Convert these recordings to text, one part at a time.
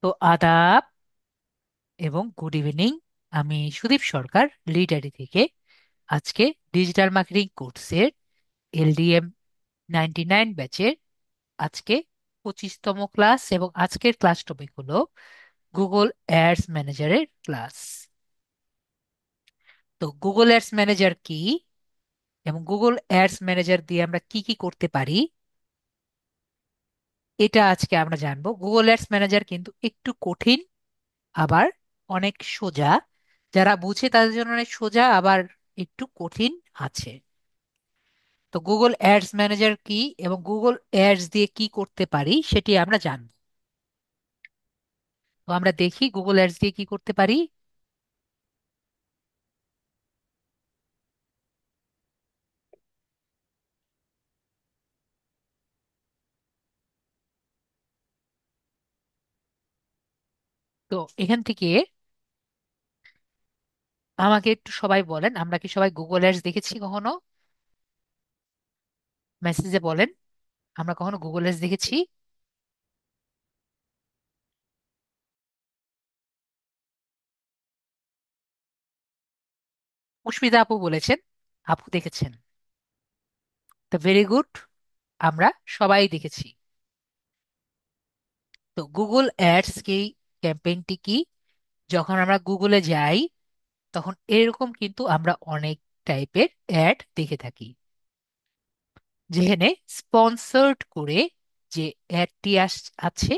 তো আদাব এবং গুড ইভিনিং। আমি সুদীপ সরকার, লিডারি থেকে। আজকে ডিজিটাল মার্কেটিং কোর্সের এলডিএম 99 ব্যাচের আজকে 25তম ক্লাস, এবং আজকের ক্লাস টপিক হলো গুগল অ্যাডস ম্যানেজারের ক্লাস। তো গুগল অ্যাডস ম্যানেজার কি এবং গুগল অ্যাডস ম্যানেজার দিয়ে আমরা কি কি করতে পারি, এটা আজকে আমরা জানবো। গুগল অ্যাডস ম্যানেজার কিন্তু একটু কঠিন, আবার অনেক সোজা। যারা বুঝে তাদের জন্য অনেক সোজা, আবার একটু কঠিন আছে। তো গুগল অ্যাডস ম্যানেজার কি এবং গুগল অ্যাডস দিয়ে কি করতে পারি সেটি আমরা জানবো। তো আমরা দেখি গুগল অ্যাডস দিয়ে কি করতে পারি। তো এখান থেকে আমাকে একটু সবাই বলেন, আমরা কি সবাই গুগল অ্যাডস দেখেছি কখনো? মেসেজে বলেন, আমরা কখনো গুগল অ্যাডস দেখেছি? পুষ্পিতা আপু বলেছেন আপু দেখেছেন। তো ভেরি গুড, আমরা সবাই দেখেছি। তো গুগল অ্যাডস কি, ক্যাম্পেইনটি কি? যখন আমরা গুগলে যাই তখন এরকম কিন্তু আমরা অনেক টাইপের অ্যাড দেখে থাকি, যেখানে স্পন্সর্ড করে যে অ্যাডটি আছে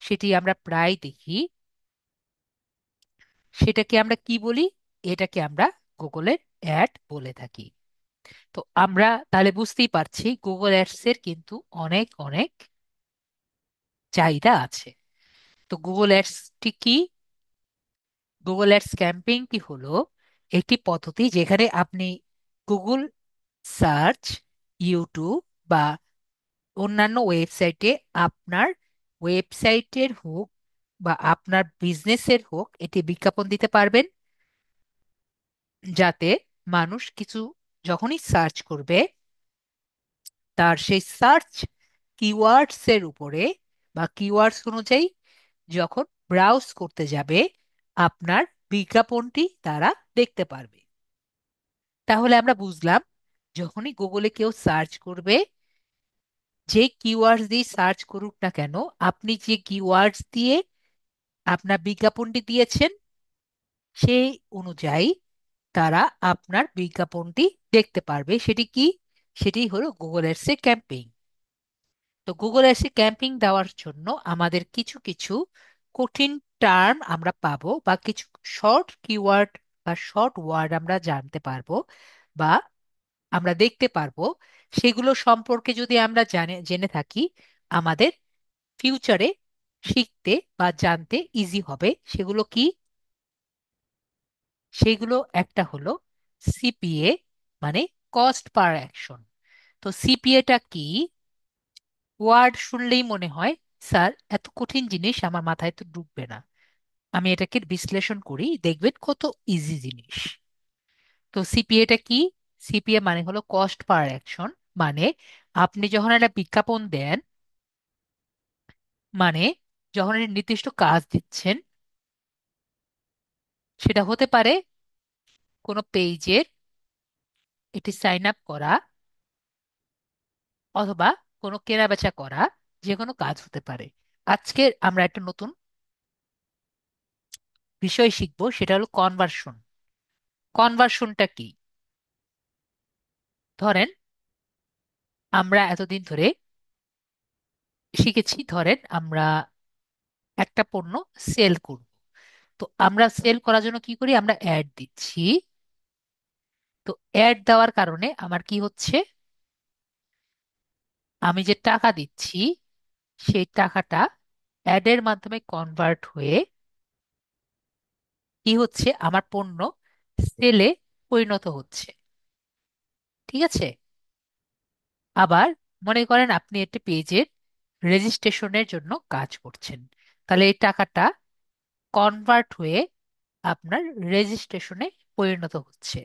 সেটি আমরা প্রায় দেখি। সেটাকে আমরা কি বলি? এটাকে আমরা গুগলের অ্যাড বলে থাকি। তো আমরা তাহলে বুঝতেই পারছি গুগল অ্যাডস এর কিন্তু অনেক অনেক চাহিদা আছে। তো গুগল অ্যাডসটি কি? গুগল অ্যাডস ক্যাম্পেইনটি হলো একটি পদ্ধতি যেখানে আপনি গুগল সার্চ, ইউটিউব বা অন্যান্য ওয়েবসাইটে, আপনার ওয়েবসাইটের হোক বা আপনার বিজনেসের হোক, এটি বিজ্ঞাপন দিতে পারবেন, যাতে মানুষ কিছু যখনই সার্চ করবে তার সেই সার্চ কিওয়ার্ডস এর উপরে বা কিওয়ার্ডস অনুযায়ী যখন ব্রাউজ করতে যাবে আপনার বিজ্ঞাপনটি তারা দেখতে পারবে। তাহলে আমরা বুঝলাম, যখনই গুগলে কেউ সার্চ করবে, যে কিওয়ার্ডস দিয়ে সার্চ করুক না কেন, আপনি যে কিওয়ার্ডস দিয়ে আপনার বিজ্ঞাপনটি দিয়েছেন সেই অনুযায়ী তারা আপনার বিজ্ঞাপনটি দেখতে পারবে। সেটি কি? সেটি হলো গুগল অ্যাডস এর ক্যাম্পেইন। তো গুগল অ্যাডস এ ক্যাম্পেইন দেওয়ার জন্য আমাদের কিছু কিছু কঠিন টার্ম আমরা পাবো, বা কিছু শর্ট কিওয়ার্ড বা শর্ট ওয়ার্ড আমরা জানতে পারবো বা আমরা দেখতে পারবো। সেগুলো সম্পর্কে যদি আমরা জেনে থাকি, আমাদের ফিউচারে শিখতে বা জানতে ইজি হবে। সেগুলো কি? সেগুলো একটা হলো সিপিএ, মানে কস্ট পার অ্যাকশন। তো সিপিএটা কি? ওয়ার্ড শুনলেই মনে হয় স্যার এত কঠিন জিনিস আমার মাথায় তো ঢুকবে না, আমি এটাকে বিশ্লেষণ করি দেখবেন কত ইজি জিনিস। তো সিপিএটা কি? সিপিএ মানে হলো কস্ট পার অ্যাকশন। মানে আপনি যখন একটা বিজ্ঞাপন দেন, মানে যখন একটা নির্দিষ্ট কাজ দিচ্ছেন, সেটা হতে পারে কোনো পেজের এটি সাইন আপ করা, অথবা কোনো কেনা বেচা করা, যে কোনো কাজ হতে পারে। আজকে আমরা একটা নতুন বিষয় শিখবো, সেটা হলো কনভার্সন। কনভার্সনটা কি? ধরেন আমরা এতদিন ধরে শিখেছি, ধরেন আমরা একটা পণ্য সেল করব। তো আমরা সেল করার জন্য কি করি? আমরা অ্যাড দিচ্ছি। তো অ্যাড দেওয়ার কারণে আমার কি হচ্ছে? আমি যে টাকা দিচ্ছি সেই টাকাটা অ্যাডের মাধ্যমে কনভার্ট হয়ে কি হচ্ছে? আমার পণ্য সেলে পরিণত হচ্ছে। ঠিক আছে? আবার মনে করেন আপনি একটি পেজের রেজিস্ট্রেশনের জন্য কাজ করছেন, তাহলে এই টাকাটা কনভার্ট হয়ে আপনার রেজিস্ট্রেশনে পরিণত হচ্ছে।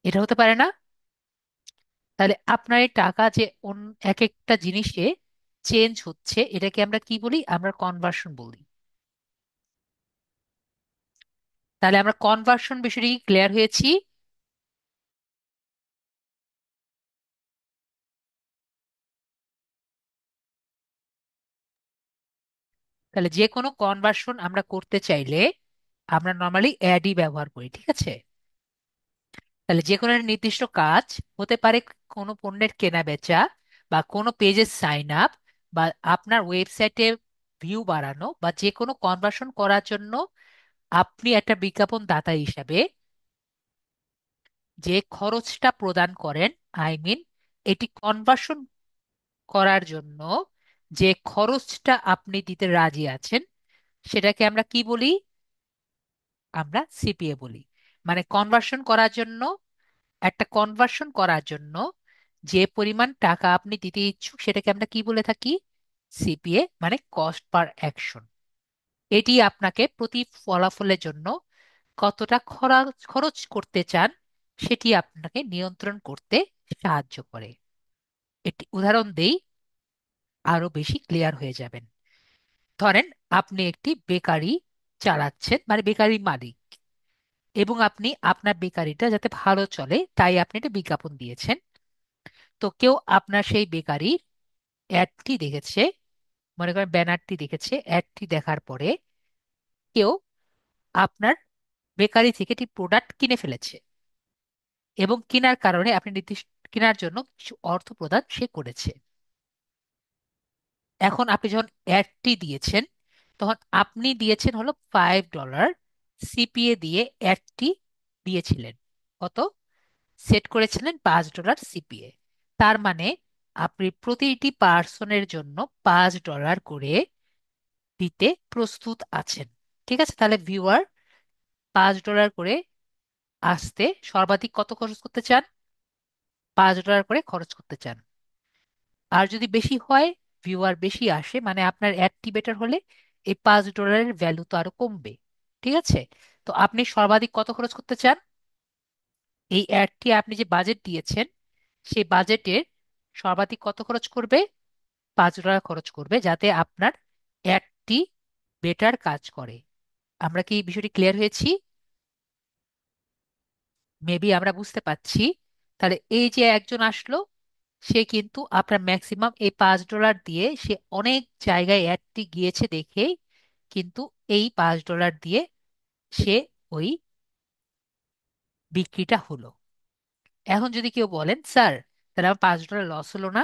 এটা হতে পারে না? তাহলে আপনার এই টাকা যে এক একটা জিনিসে চেঞ্জ হচ্ছে, এটাকে আমরা কি বলি? আমরা কনভার্সন বলি। তাহলে আমরা কনভার্সন বিষয়টি ক্লিয়ার হয়েছি। তাহলে যে কোনো কনভার্সন আমরা করতে চাইলে আমরা নর্মালি অ্যাডই ব্যবহার করি, ঠিক আছে? তাহলে যে কোনো একটা নির্দিষ্ট কাজ হতে পারে, কোনো পণ্যের কেনা বেচা, বা কোনো পেজে সাইন আপ, বা আপনার ওয়েবসাইটে ভিউ বাড়ানো, বা যে কোনো কনভার্সন করার জন্য আপনি একটা বিজ্ঞাপন দাতা হিসাবে যে খরচটা প্রদান করেন, আই মিন এটি কনভার্সন করার জন্য যে খরচটা আপনি দিতে রাজি আছেন, সেটাকে আমরা কি বলি? আমরা সিপিএ বলি। মানে কনভার্সন করার জন্য, একটা কনভার্সন করার জন্য যে পরিমাণ টাকা আপনি দিতে ইচ্ছুক, সেটাকে আমরা কি বলে থাকি? সিপিএ, মানে কস্ট পার অ্যাকশন। এটি আপনাকে প্রতি ফলাফলের জন্য কতটা খরচ খরচ করতে চান সেটি আপনাকে নিয়ন্ত্রণ করতে সাহায্য করে। এটি উদাহরণ দেই, আরো বেশি ক্লিয়ার হয়ে যাবেন। ধরেন আপনি একটি বেকারি চালাচ্ছেন, মানে বেকারি মালিক, এবং আপনি আপনার বেকারিটা যাতে ভালো চলে তাই আপনি একটা বিজ্ঞাপন দিয়েছেন। তো কেউ আপনার সেই বেকারির অ্যাডটি দেখেছে, মনে করেন ব্যানারটি দেখেছে, অ্যাডটি দেখার পরে কেউ আপনার বেকারি থেকে একটি প্রোডাক্ট কিনে ফেলেছে, এবং কেনার কারণে আপনি নির্দিষ্ট কেনার জন্য কিছু অর্থ প্রদান সে করেছে। এখন আপনি যখন অ্যাডটি দিয়েছেন, তখন আপনি দিয়েছেন হলো $5, সিপিএ দিয়ে অ্যাডটি দিয়েছিলেন কত? সেট করেছিলেন $5 সিপিএ। তার মানে আপনি প্রতিটি পার্সনের জন্য $5 করে দিতে প্রস্তুত আছেন। ঠিক আছে? তাহলে ভিউয়ার $5 করে আসতে সর্বাধিক কত খরচ করতে চান? $5 করে খরচ করতে চান। আর যদি বেশি হয়, ভিউয়ার বেশি আসে, মানে আপনার অ্যাডটি বেটার হলে এই $5 ভ্যালু তো আরো কমবে। ঠিক আছে? তো আপনি সর্বাধিক কত খরচ করতে চান? এই অ্যাডটি আপনি যে বাজেট দিয়েছেন, সেই বাজেটের সর্বাধিক কত খরচ করবে? $5 খরচ করবে, যাতে আপনার অ্যাডটি বেটার কাজ করে। আমরা কি এই বিষয়টি ক্লিয়ার হয়েছি? মেবি আমরা বুঝতে পাচ্ছি। তাহলে এই যে একজন আসলো, সে কিন্তু আপনার ম্যাক্সিমাম এই $5 দিয়ে সে অনেক জায়গায় অ্যাডটি গিয়েছে দেখেই কিন্তু এই $5 দিয়ে সে ওই বিক্রিটা হলো। এখন যদি কেউ বলেন, স্যার তাহলে আমার $5 লস হলো না?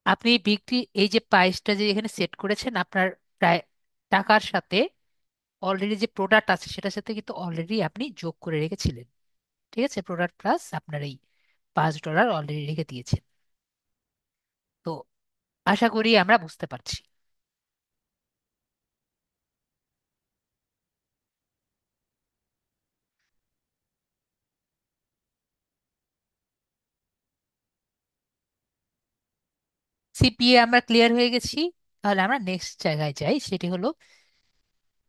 আপনি এই বিক্রি, এই যে প্রাইসটা যে এখানে সেট করেছেন আপনার প্রায় টাকার সাথে, অলরেডি যে প্রোডাক্ট আছে সেটার সাথে কিন্তু অলরেডি আপনি যোগ করে রেখেছিলেন। ঠিক আছে? প্রোডাক্ট প্লাস আপনার এই $5 অলরেডি রেখে দিয়েছেন। তো আশা করি আমরা বুঝতে পারছি। সিপিএ আমরা ক্লিয়ার হয়ে গেছি। তাহলে আমরা নেক্সট জায়গায় যাই, সেটি হলো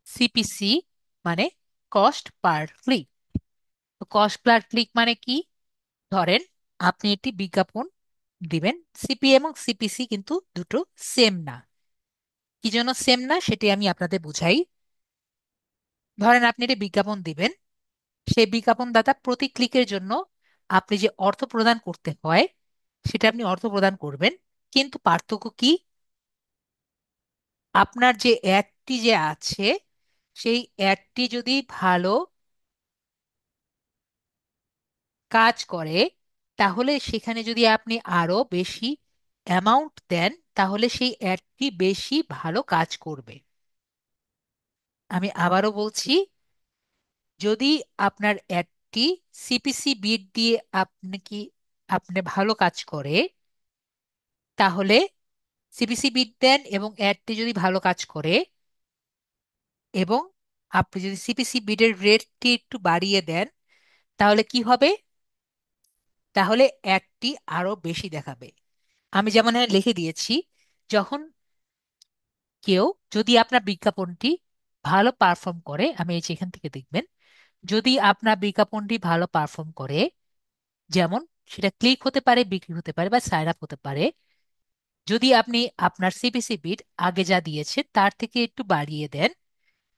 সিপিসি, মানে কস্ট পার ক্লিক। তো কস্ট পার ক্লিক মানে কি? ধরেন আপনি একটি বিজ্ঞাপন দিবেন, সিপিএ এবং সিপিসি কিন্তু দুটো সেম না। কি জন্য সেম না সেটি আমি আপনাদের বুঝাই। ধরেন আপনি একটি বিজ্ঞাপন দিবেন, সেই বিজ্ঞাপনদাতা প্রতি ক্লিকের জন্য আপনি যে অর্থ প্রদান করতে হয় সেটা আপনি অর্থ প্রদান করবেন। কিন্তু পার্থক্য কি? আপনার যে অ্যাডটি যে আছে, সেই অ্যাডটি যদি ভালো কাজ করে, তাহলে সেখানে যদি আপনি আরো বেশি অ্যামাউন্ট দেন, তাহলে সেই অ্যাডটি বেশি ভালো কাজ করবে। আমি আবারও বলছি, যদি আপনার অ্যাডটি সিপিসি বিড দিয়ে আপনি ভালো কাজ করে, তাহলে সিপিসি বিট দেন এবং অ্যাডটি যদি ভালো কাজ করে, এবং আপনি যদি সিপিসি বিডের রেটটি একটু বাড়িয়ে দেন, তাহলে কি হবে? তাহলে অ্যাডটি আরো বেশি দেখাবে। আমি যেমন এখানে লিখে দিয়েছি, যখন কেউ, যদি আপনার বিজ্ঞাপনটি ভালো পারফর্ম করে, আমি এই যে এখান থেকে দেখবেন, যদি আপনার বিজ্ঞাপনটি ভালো পারফর্ম করে যেমন সেটা ক্লিক হতে পারে, বিক্রি হতে পারে, বা সাইন আপ হতে পারে। যদি আপনি আপনার সিপিসি বিড আগে যা দিয়েছে তার থেকে একটু বাড়িয়ে দেন,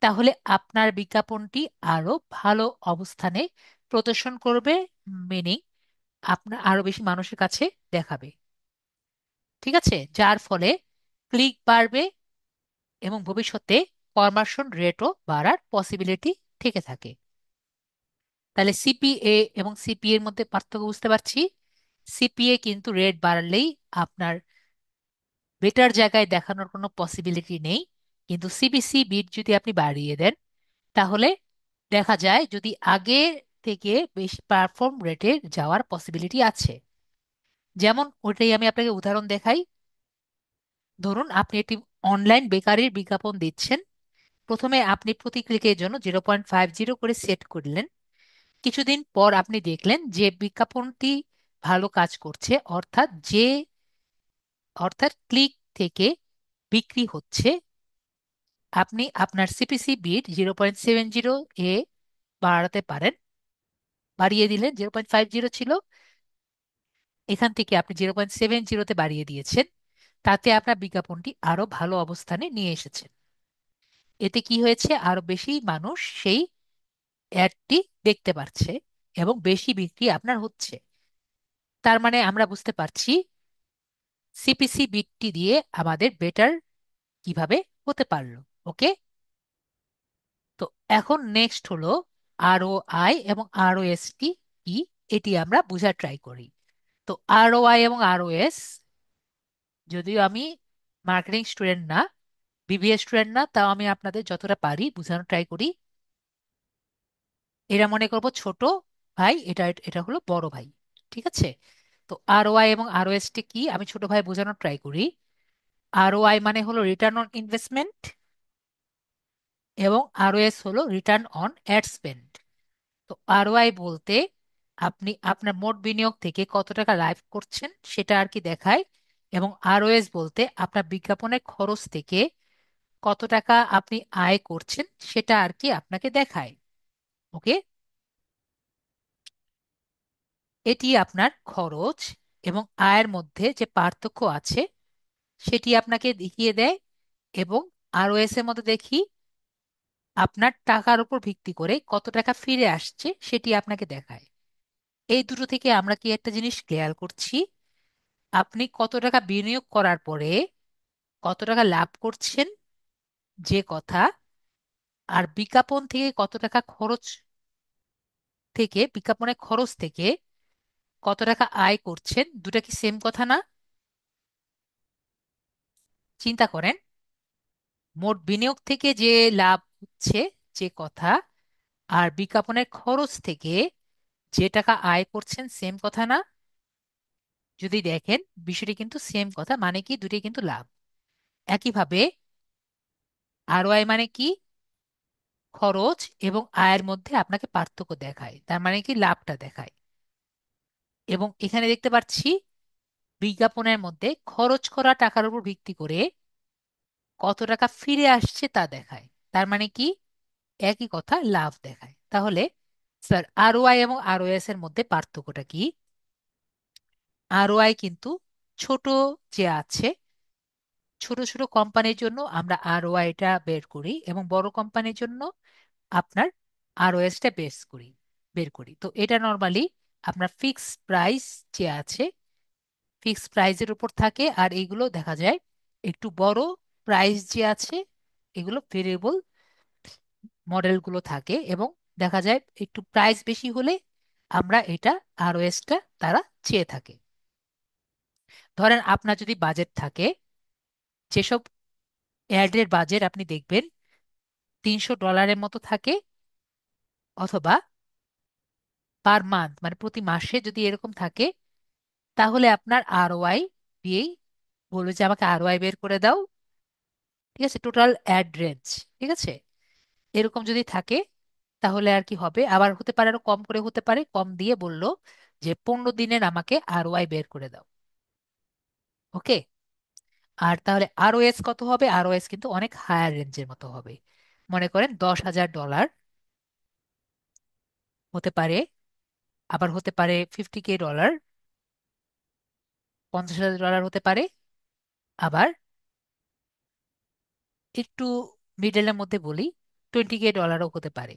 তাহলে আপনার বিজ্ঞাপনটি আরো ভালো অবস্থানে প্রদর্শন করবে, মিনিং আপনার আরো বেশি মানুষের কাছে দেখাবে। ঠিক আছে, যার ফলে ক্লিক বাড়বে এবং ভবিষ্যতে কনভার্সন রেটও বাড়ার পসিবিলিটি থেকে থাকে। তাহলে সিপিএ এবং সিপিএ এর মধ্যে পার্থক্য বুঝতে পারছি। সিপিএ কিন্তু রেট বাড়লেই আপনার বেটার জায়গায় দেখানোর কোনো পসিবিলিটি নেই, কিন্তু সিপিসি বিট যদি আপনি বাড়িয়ে দেন তাহলে দেখা যায় যদি আগে থেকে বেশি পারফর্ম রেটে যাওয়ার পসিবিলিটি আছে। যেমন ওইটাই আমি আপনাকে উদাহরণ দেখাই। ধরুন আপনি একটি অনলাইন বেকারির বিজ্ঞাপন দিচ্ছেন। প্রথমে আপনি প্রতি ক্লিকের জন্য 0.50 করে সেট করলেন। কিছুদিন পর আপনি দেখলেন যে বিজ্ঞাপনটি ভালো কাজ করছে, অর্থাৎ ক্লিক থেকে বিক্রি হচ্ছে। আপনি আপনার সিপিসি বিট 0.70 এ বাড়াতে পারেন। বাড়িয়ে দিলেন, 0.50 ছিল, এখান থেকে আপনি 0.70-তে বাড়িয়ে দিয়েছেন। তাতে আপনার বিজ্ঞাপনটি আরো ভালো অবস্থানে নিয়ে এসেছে। এতে কি হয়েছে, আরো বেশি মানুষ সেই অ্যাডটি দেখতে পাচ্ছে এবং বেশি বিক্রি আপনার হচ্ছে। তার মানে আমরা বুঝতে পারছি সিপিসি বিটটি দিয়ে আমাদের বেটার কিভাবে হতে পারলো। ওকে। তো এখন নেক্সট হলো আরওআই এবং আরওএস কি কি, এটি আমরা বোঝার ট্রাই করি। তো আরওআই এবং আরওএস, যদিও আমি মার্কেটিং স্টুডেন্ট না, বিবিএ স্টুডেন্ট না, তাও আমি আপনাদের যতটা পারি বোঝানোর ট্রাই করি। এরা মনে করবো ছোট ভাই, এটা এটা হলো বড় ভাই। ঠিক আছে। তো আরওআই এবং আরওএস টি কি আমি ছোট ভাই বোঝানোর ট্রাই করি। আরওআই মানে হলো রিটার্ন অন ইনভেস্টমেন্ট, এবং আরওএস হলো রিটার্ন অন অ্যাড স্পেন্ড। তো আরওআই বলতে আপনি আপনার মোট বিনিয়োগ থেকে কত টাকা লাভ করছেন সেটা আর কি দেখায়, এবং আরওএস বলতে আপনার বিজ্ঞাপনের খরচ থেকে কত টাকা আপনি আয় করছেন সেটা আর কি আপনাকে দেখায়। ওকে। এটি আপনার খরচ এবং আয়ের মধ্যে যে পার্থক্য আছে সেটি আপনাকে দেখিয়ে দেয়, এবং আরওএস এর মধ্যে দেখি আপনার টাকার উপর ভিত্তি করে কত টাকা ফিরে আসছে সেটি আপনাকে দেখায়। এই দুটো থেকে আমরা কি একটা জিনিস ক্লিয়ার করছি, আপনি কত টাকা বিনিয়োগ করার পরে কত টাকা লাভ করছেন যে কথা, আর বিজ্ঞাপন থেকে কত টাকা খরচ, বিজ্ঞাপনের খরচ থেকে কত টাকা আয় করছেন, দুটা কি সেম কথা না? চিন্তা করেন, মোট বিনিয়োগ থেকে যে লাভ হচ্ছে যে কথা, আর বিজ্ঞাপনের খরচ থেকে যে টাকা আয় করছেন সেম কথা না? যদি দেখেন বিষয়টি কিন্তু সেম কথা, মানে কি দুটোই কিন্তু লাভ। একইভাবে আরওআই মানে কি, খরচ এবং আয়ের মধ্যে আপনাকে পার্থক্য দেখায়, তার মানে কি লাভটা দেখায়। এবং এখানে দেখতে পাচ্ছি বিজ্ঞাপনের মধ্যে খরচ করা টাকার উপর ভিত্তি করে কত টাকা ফিরে আসছে তা দেখায়, তার মানে কি একই কথা, লাভ দেখায়। তাহলে স্যার আরওআই এবং আরওএস এর মধ্যে পার্থক্যটা কি? আরওআই কিন্তু ছোট যে আছে, ছোট ছোট কোম্পানির জন্য আমরা আরওআইটা বের করি, এবং বড় কোম্পানির জন্য আপনার আরওএসটা বের করি। তো এটা নর্মালি আপনার ফিক্স প্রাইস যে আছে, ফিক্স প্রাইসের উপর থাকে, আর এইগুলো দেখা যায় একটু বড় প্রাইস যে আছে এগুলো ভেরিয়েবল মডেলগুলো থাকে, এবং দেখা যায় একটু প্রাইস বেশি হলে আমরা এটা আরওএসটা তারা চেয়ে থাকে। ধরেন আপনার যদি বাজেট থাকে, যেসব অ্যাডের বাজেট আপনি দেখবেন $300 মতো থাকে, অথবা পার মান্থ মানে প্রতি মাসে যদি এরকম থাকে, তাহলে আপনার আরওআই দিয়েই বলবে যে আমাকে আরওআই বের করে দাও। ঠিক আছে, টোটাল অ্যাড রেঞ্জ। ঠিক আছে, এরকম যদি থাকে তাহলে আর কি হবে, আবার হতে পারে আরো কম করে, হতে পারে কম দিয়ে বললো যে 15 দিনের আমাকে আরওআই বের করে দাও। ওকে। আর তাহলে আরওএস কত হবে? আরওএস কিন্তু অনেক হায়ার রেঞ্জের মতো হবে। মনে করেন $10,000 হতে পারে আবার হতে পারে $50,000, $50,000 হতে পারে, আবার একটু মিডলের মধ্যে বলি $20,000ও হতে পারে।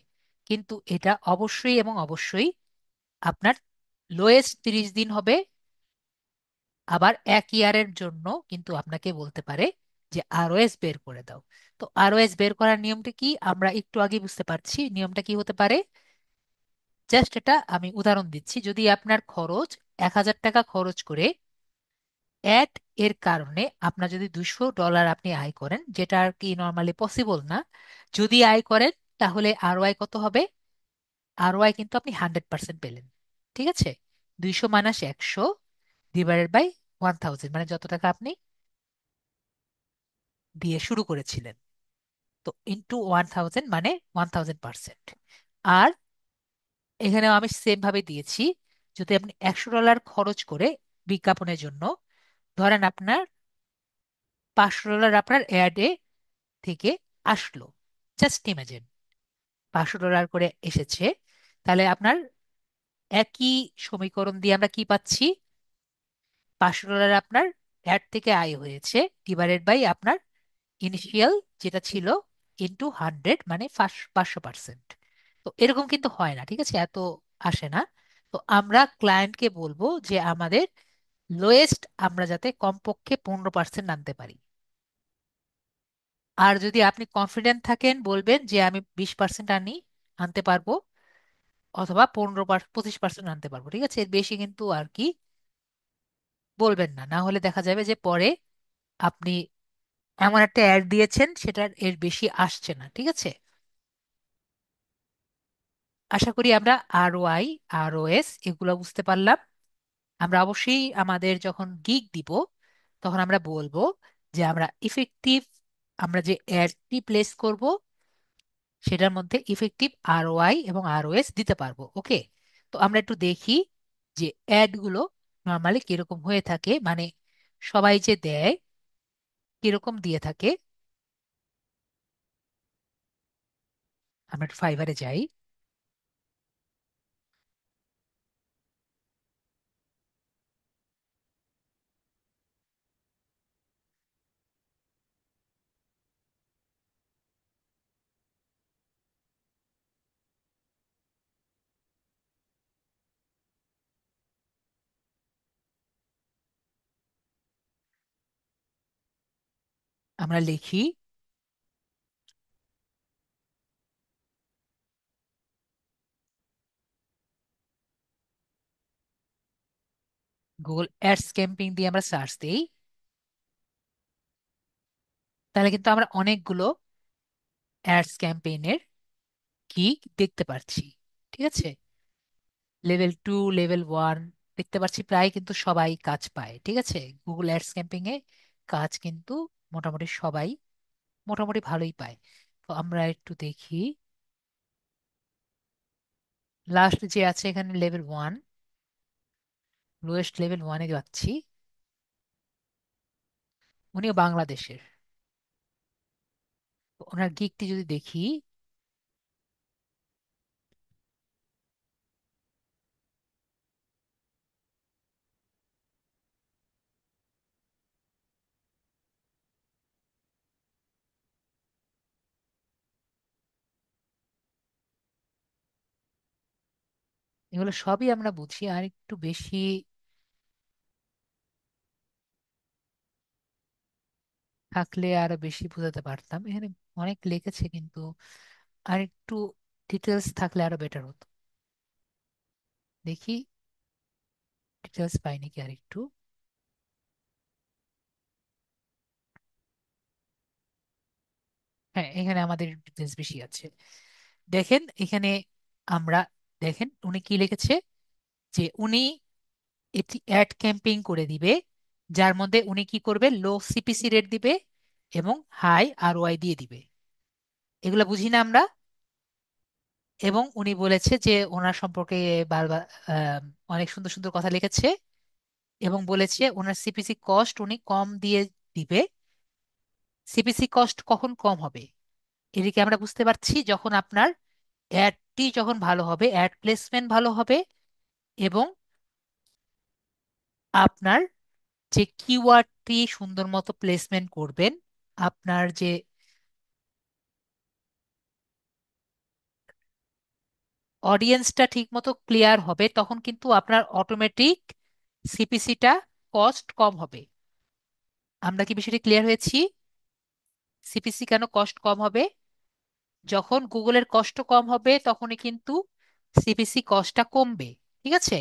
কিন্তু এটা অবশ্যই এবং অবশ্যই আপনার লোয়েস্ট 30 দিন হবে। আবার 1 ইয়ারের জন্য কিন্তু আপনাকে বলতে পারে যে আরওএস বের করে দাও। তো আরওএস বের করার নিয়মটা কি আমরা একটু আগে বুঝতে পারছি। নিয়মটা কি হতে পারে, জাস্ট এটা আমি উদাহরণ দিচ্ছি। যদি আপনার খরচ 1,000 টাকা খরচ করে অ্যাড এর কারণে আপনার যদি $200 আপনি আয় করেন, যেটা আর কি নর্মালি পসিবল না, যদি আয় করেন তাহলে আরওআই কত হবে? আরওআই কিন্তু আপনি 100% পেলেন। ঠিক আছে, 200 - 100 ডিভাইডেড বাই 1000, মানে যত টাকা আপনি দিয়ে শুরু করেছিলেন, তো ইন্টু 1000 মানে 1000%। আর এখানেও আমি সেম ভাবে দিয়েছি, যদি আপনি $100 খরচ করে বিজ্ঞাপনের জন্য, ধরেন আপনার $500 আপনার অ্যাডে থেকে আসলো, জাস্ট ইমাজিন $500 করে এসেছে, তাহলে আপনার একই সমীকরণ দিয়ে আমরা কি পাচ্ছি? $500 আপনার অ্যাড থেকে আয় হয়েছে, ডিভাইডেড বাই আপনার ইনিশিয়াল যেটা ছিল, ইন্টু 100 মানে 500%। তো এরকম কিন্তু হয় না, ঠিক আছে, এত আসে না। তো আমরা ক্লায়েন্টকে বলবো যে আমাদের লোয়েস্ট আমরা যাতে কমপক্ষে 15% আনতে পারি। আর যদি আপনি কনফিডেন্ট থাকেন বলবেন যে আমি 20% আনতে পারবো, অথবা 25% আনতে পারবো। ঠিক আছে, এর বেশি কিন্তু আর কি বলবেন না, না হলে দেখা যাবে যে পরে আপনি এমন একটা অ্যাড দিয়েছেন সেটার এর বেশি আসছে না। ঠিক আছে, আশা করি আমরা আরওআই, আরওএস এগুলো বুঝতে পারলাম। আমরা অবশ্যই আমাদের যখন গিগ দিব তখন আমরা বলবো যে আমরা ইফেক্টিভ, আমরা যে অ্যাডটি প্লেস করব সেটার মধ্যে ইফেক্টিভ আরওআই এবং আরওএস দিতে পারবো। ওকে, তো আমরা একটু দেখি যে অ্যাডগুলো নর্মালি কিরকম হয়ে থাকে, মানে সবাই যে দেয় কিরকম দিয়ে থাকে। আমরা একটু ফাইবারে যাই। আমরা লিখি গুগল অ্যাডস ক্যাম্পেইন দিয়ে আমরা সার্চ দিই, তাহলে কিন্তু আমরা অনেকগুলো অ্যাডস ক্যাম্পেইনের কি দেখতে পাচ্ছি। ঠিক আছে, লেভেল 2, লেভেল 1 দেখতে পাচ্ছি, প্রায় কিন্তু সবাই কাজ পায়। ঠিক আছে, গুগল অ্যাডস ক্যাম্পেইন এ কাজ কিন্তু মোটামুটি সবাই মোটামুটি ভালোই পায়। তো আমরা একটু দেখি, লাস্ট যে আছে এখানে লেভেল 1, লোয়েস্ট লেভেল 1-এ যাচ্ছি, উনিও বাংলাদেশের। তো ওনার গিকটি যদি দেখি, এগুলো সবই আমরা বুঝি, আর একটু বেশি থাকলে আরো বেশি বোঝাতে পারতাম। এখানে অনেক লিখেছে কিন্তু আর একটু ডিটেলস থাকলে আরো বেটার হতো। দেখি ডিটেলস পাই নাকি আর একটু। হ্যাঁ, এখানে আমাদের ডিটেলস বেশি আছে। দেখেন এখানে আমরা, দেখেন উনি কি লিখেছে, যে উনি এটি অ্যাড ক্যাম্পেইন করে দিবে, যার মধ্যে উনি কি করবে, লো সিপিসি রেট দিবে এবং হাই আরওআই দিয়ে দিবে। এগুলো বুঝি না আমরা। এবং উনি বলেছে যে ওনার সম্পর্কে বারবার আহ, অনেক সুন্দর সুন্দর কথা লিখেছে, এবং বলেছে ওনার সিপিসি কস্ট উনি কম দিয়ে দিবে। সিপিসি কস্ট কখন কম হবে? এদিকে আমরা বুঝতে পারছি যখন আপনার অ্যাডটি যখন ভালো হবে, অ্যাড প্লেসমেন্ট ভালো হবে, এবং আপনার যে কিওয়ার্ডটি সুন্দর মতো প্লেসমেন্ট করবেন, আপনার যে অডিয়েন্সটা ঠিক মতো ক্লিয়ার হবে, তখন কিন্তু আপনার অটোমেটিক সিপিসিটা কস্ট কম হবে। আমরা কি বিষয়টি ক্লিয়ার হয়েছি? সিপিসি কেন কস্ট কম হবে? যখন গুগলের কষ্ট কম হবে তখনই কিন্তু সিপিসি কস্টটা কমবে। ঠিক আছে?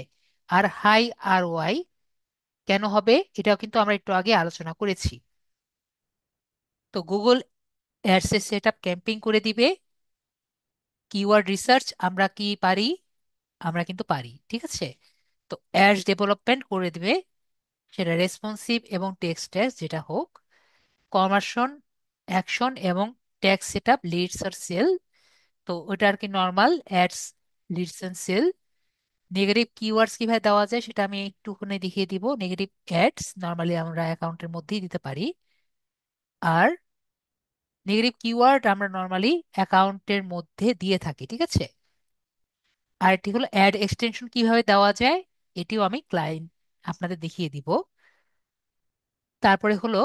আর হাই আর ওয়াই কেন হবে এটাও কিন্তু আমরা একটু আগে আলোচনা করেছি। তো গুগল অ্যাডসের সেট আপ ক্যাম্পিং করে দিবে। কিওয়ার্ড রিসার্চ আমরা কি পারি? আমরা কিন্তু পারি। ঠিক আছে? তো অ্যাডস ডেভেলপমেন্ট করে দিবে, সেটা রেসপন্সিভ এবং টেক্সট ট্যাগস যেটা হোক। কনভার্সন, অ্যাকশন এবং ট্যাগ সেট আপ, লিডস আর সেল, তো ওটা আর কি normal ads, leads and sale. Negative keywords কিভাবে দেওয়া যায় সেটা আমি একটুখানি দেখিয়ে দিব। নেগেটিভ অ্যাডস নর্মালি আমরা অ্যাকাউন্টের মধ্যেই দিতে পারি। আর নেগেটিভ কিওয়ার্ড আমরা নর্মালি অ্যাকাউন্টের মধ্যে দিয়ে থাকি। ঠিক আছে? আর এটি হলো অ্যাড এক্সটেনশন কিভাবে দেওয়া যায়, এটিও আমি ক্লায়েন্ট আপনাদের দেখিয়ে দিব। তারপরে হলো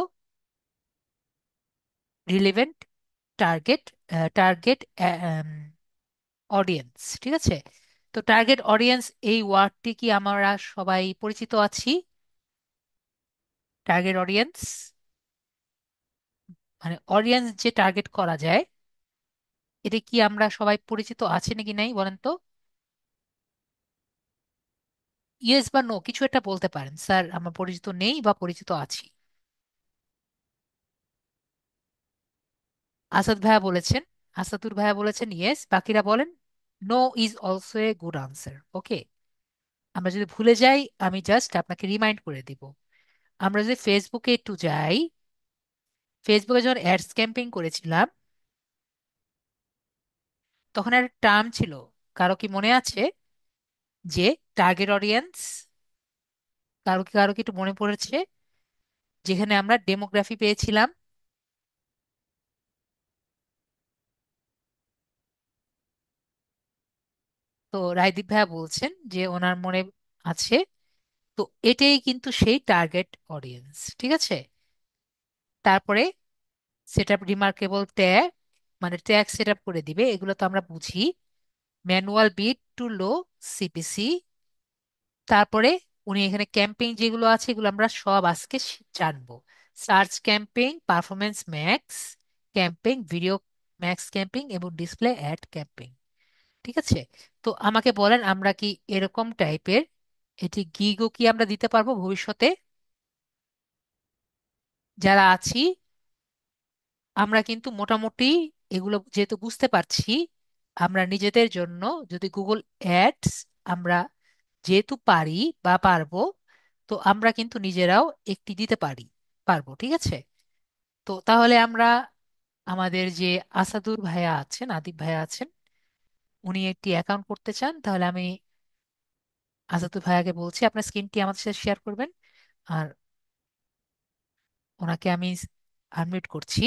রিলেভেন্ট টার্গেট, টার্গেট অডিয়েন্স। ঠিক আছে? তো টার্গেট অডিয়েন্স এই ওয়ার্ডটি কি আমরা সবাই পরিচিত আছি? টার্গেট অডিয়েন্স মানে অডিয়েন্স যে টার্গেট করা যায়, এটা কি আমরা সবাই পরিচিত আছি নাকি নাই বলেন তো? ইয়েস বা নো কিছু একটা বলতে পারেন, স্যার আমরা পরিচিত নেই বা পরিচিত আছি। আসাদ ভাইয়া বলেছেন, আসাদুর ভাইয়া বলেছেন ইয়েস, বাকিরা বলেন no is also a good answer. Okay, আমরা যদি ভুলে যাই আমি জাস্ট আপনাকে রিমাইন্ড করে দিব। আমরা যদি ফেসবুকে একটু যাই, ফেসবুকে যখন অ্যাডস ক্যাম্পেইন করেছিলাম তখন একটা টার্ম ছিল, কারো কি মনে আছে? যে টার্গেট অডিয়েন্স, কারো কি একটু মনে পড়েছে? যেখানে আমরা ডেমোগ্রাফি পেয়েছিলাম। তো রায়দীপ ভাইয়া বলছেন যে ওনার মনে আছে। তো এটাই কিন্তু সেই টার্গেট অডিয়েন্স। ঠিক আছে? তারপরে সেট আপ রিমার্কেবল ট্যাগ, মানে ট্যাগ সেট আপ করে দিবে, এগুলো তো আমরা বুঝি। Manual bit to low CPC. তারপরে উনি এখানে ক্যাম্পেইন যেগুলো আছে এগুলো আমরা সব আজকে জানবো। Search campaign, performance max campaign, video max campaign এবং ডিসপ্লে অ্যাড ক্যাম্পেইন। ঠিক আছে? তো আমাকে বলেন আমরা কি এরকম টাইপের এটি গিগও কি আমরা দিতে পারবো ভবিষ্যতে? যারা আছি আমরা কিন্তু মোটামুটি এগুলো যেহেতু বুঝতে পারছি, আমরা নিজেদের জন্য যদি গুগল অ্যাডস আমরা যেহেতু পারি বা পারবো, তো আমরা কিন্তু নিজেরাও একটি দিতে পারবো। ঠিক আছে? তো তাহলে আমরা আমাদের যে আসাদুর ভাইয়া আছেন, আদিব ভাইয়া আছেন, উনি একটি অ্যাকাউন্ট করতে চান, তাহলে আমি আসাদুর ভাইয়াকে বলছি আপনার স্ক্রিনটি আমাদের সাথে শেয়ার করবেন। আর ওনাকে আমি আনমিউট করছি।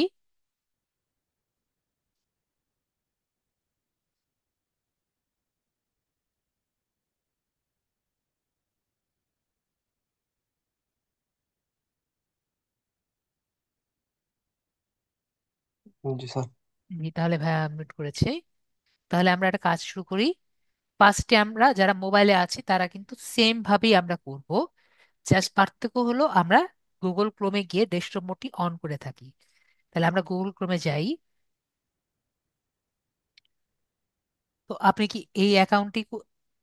जी सर। তাহলে ভাইয়া আনমিউট করেছে। তাহলে আমরা একটা কাজ শুরু করি। ফার্স্টে আমরা যারা মোবাইলে আছি তারা কিন্তু সেম ভাবেই আমরা করব। জাস্ট পার্থক্য হলো আমরা গুগল ক্রোমে গিয়ে ডেস্কটপ মোডটি অন করে থাকি। তাহলে আমরা গুগল ক্রোমে যাই। তো আপনি কি এই অ্যাকাউন্টটি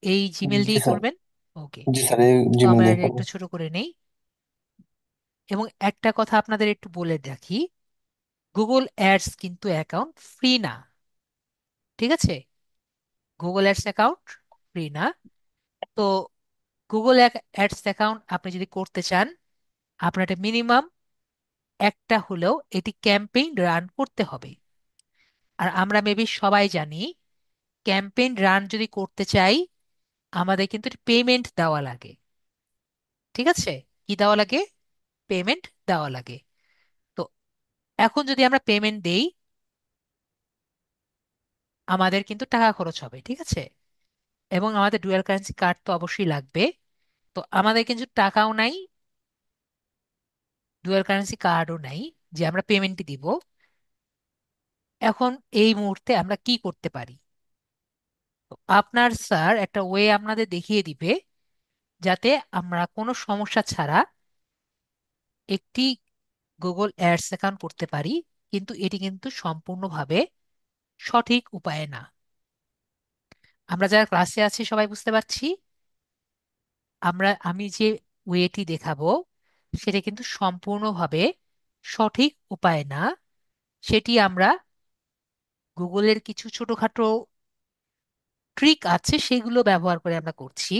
এই জিমেল जी দিয়ে सर। করবেন? ওকে। जी सर, ये তো जीमेल আমরা देखा এটা था। একটু ছোট করে নেই। এবং একটা কথা আপনাদের একটু বলে রাখি, গুগল অ্যাডস কিন্তু অ্যাকাউন্ট ফ্রি না। ঠিক আছে? গুগল অ্যাডস অ্যাকাউন্ট ফ্রি না। তো গুগল অ্যাডস অ্যাকাউন্ট আপনি যদি করতে চান, আপনার মিনিমাম একটা হলেও এটি ক্যাম্পেইন রান করতে হবে। আর আমরা মেবি সবাই জানি ক্যাম্পেইন রান যদি করতে চাই আমাদের কিন্তু পেমেন্ট দেওয়া লাগে। ঠিক আছে? কি দেওয়া লাগে? পেমেন্ট দেওয়া লাগে। তো এখন যদি আমরা পেমেন্ট দেই আমাদের কিন্তু টাকা খরচ হবে। ঠিক আছে? এবং আমাদের ডুয়াল কারেন্সি কার্ড তো অবশ্যই লাগবে। তো আমাদের কিন্তু টাকাও নাই, ডুয়াল কারেন্সি কার্ডও নাই যে আমরা পেমেন্টই দিব। এখন এই মুহূর্তে আমরা কি করতে পারি? তো আপনার স্যার একটা ওয়ে আপনাদের দেখিয়ে দিবে যাতে আমরা কোনো সমস্যা ছাড়া একটি গুগল অ্যাডস অ্যাকাউন্ট করতে পারি, কিন্তু এটি কিন্তু সম্পূর্ণভাবে সঠিক উপায়ে না। আমরা যারা ক্লাসে আছি সবাই বুঝতে পারছি, আমি যে ওয়েটি দেখাবো সেটা কিন্তু সম্পূর্ণভাবে সঠিক উপায় না। সেটি আমরা গুগলের কিছু ছোটখাটো ট্রিক আছে সেগুলো ব্যবহার করে আমরা করছি।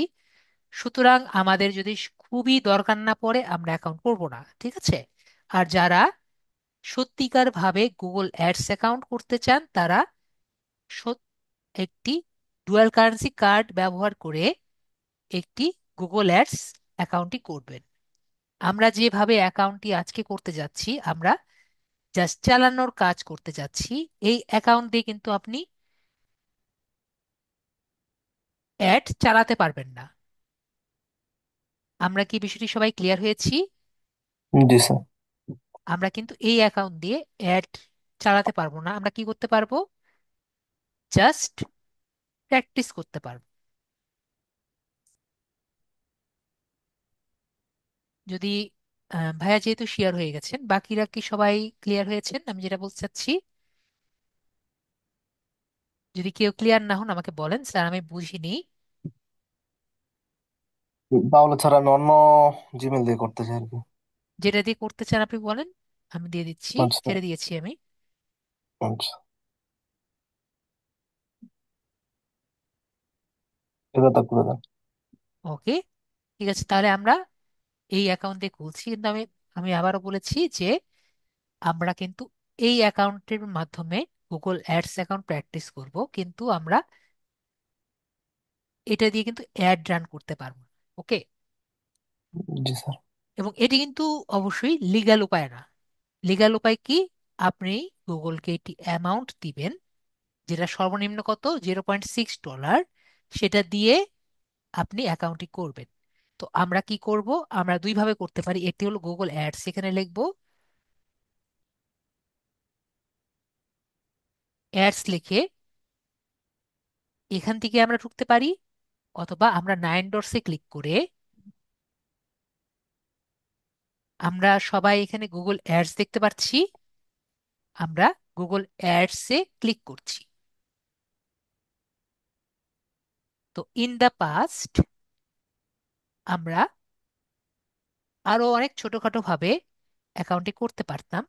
সুতরাং আমাদের যদি খুবই দরকার না পড়ে আমরা অ্যাকাউন্ট করব না, ঠিক আছে? আর যারা সত্যিকার ভাবে গুগল অ্যাডস অ্যাকাউন্ট করতে চান তারা সত- একটি ডুয়াল কারেন্সি কার্ড ব্যবহার করে একটি গুগল অ্যাডস অ্যাকাউন্টটি করবেন। আমরা যেভাবে অ্যাকাউন্টটি আজকে করতে যাচ্ছি, আমরা জাস্ট চালানোর কাজ করতে যাচ্ছি। এই অ্যাকাউন্ট দিয়ে কিন্তু আপনি অ্যাড চালাতে পারবেন না। আমরা কি বিষয়টি সবাই ক্লিয়ার হয়েছি? জি স্যার। আমরা কিন্তু এই অ্যাকাউন্ট দিয়ে অ্যাড চালাতে পারবো না। আমরা কি করতে পারবো? জাস্ট প্র্যাকটিস করতে পারবো। যদি ভাইয়া যেহেতু শেয়ার হয়ে গেছেন, বাকিরা কি সবাই ক্লিয়ার হয়েছেন আমি যেটা বলতে চাচ্ছি? যদি কেউ ক্লিয়ার না হন আমাকে বলেন, স্যার আমি বুঝিনি। তাহলে স্যার আমি অন্য জিমেল দিয়ে করতে চাই আর কি। যেটা দিয়ে করতে চান আপনি বলেন, আমি দিয়ে দিচ্ছি, আচ্ছা। ছেড়ে দিয়েছি আমি। আচ্ছা, এটা তো করে দেন। ওকে, ঠিক আছে, তাহলে আমরা এই অ্যাকাউন্ট দিয়ে খুলছি। কিন্তু আমি আমি আবারও বলেছি যে আমরা কিন্তু এই অ্যাকাউন্টের মাধ্যমে গুগল অ্যাডস অ্যাকাউন্ট প্র্যাকটিস করব, কিন্তু আমরা এটা দিয়ে কিন্তু অ্যাড রান করতে পারবো না। ওকে? জি স্যার। এবং এটি কিন্তু অবশ্যই লিগ্যাল উপায় না। লিগ্যাল উপায় কি? আপনি গুগলকে একটি অ্যামাউন্ট দিবেন, যেটা সর্বনিম্ন কত, $0.6। সেটা দিয়ে আপনি অ্যাকাউন্টটি করবেন। তো আমরা কি করব? আমরা দুইভাবে করতে পারি। একটি হলো গুগল অ্যাডস, এখানে লিখবো অ্যাডস লিখে এখান থেকে আমরা ঢুকতে পারি, অথবা আমরা 9 ডটসে ক্লিক করে আমরা সবাই এখানে গুগল অ্যাডস দেখতে পাচ্ছি, আমরা গুগল অ্যাডসে ক্লিক করছি। তো ইন দা পাস্ট আমরা আরো অনেক ছোটখাটো ভাবে অ্যাকাউন্টে করতে পারতাম।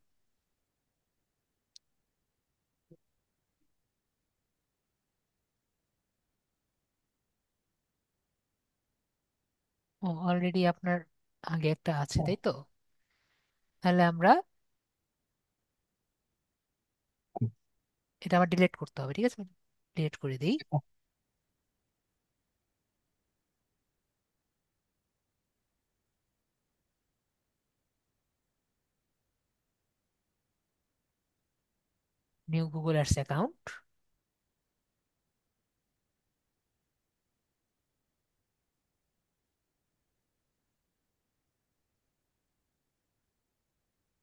ও, অলরেডি আপনার আগে একটা আছে তাই তো? তাহলে আমরা এটা আবার ডিলিট করতে হবে, ঠিক আছে? ডিলিট করে দিই। New Google ads account.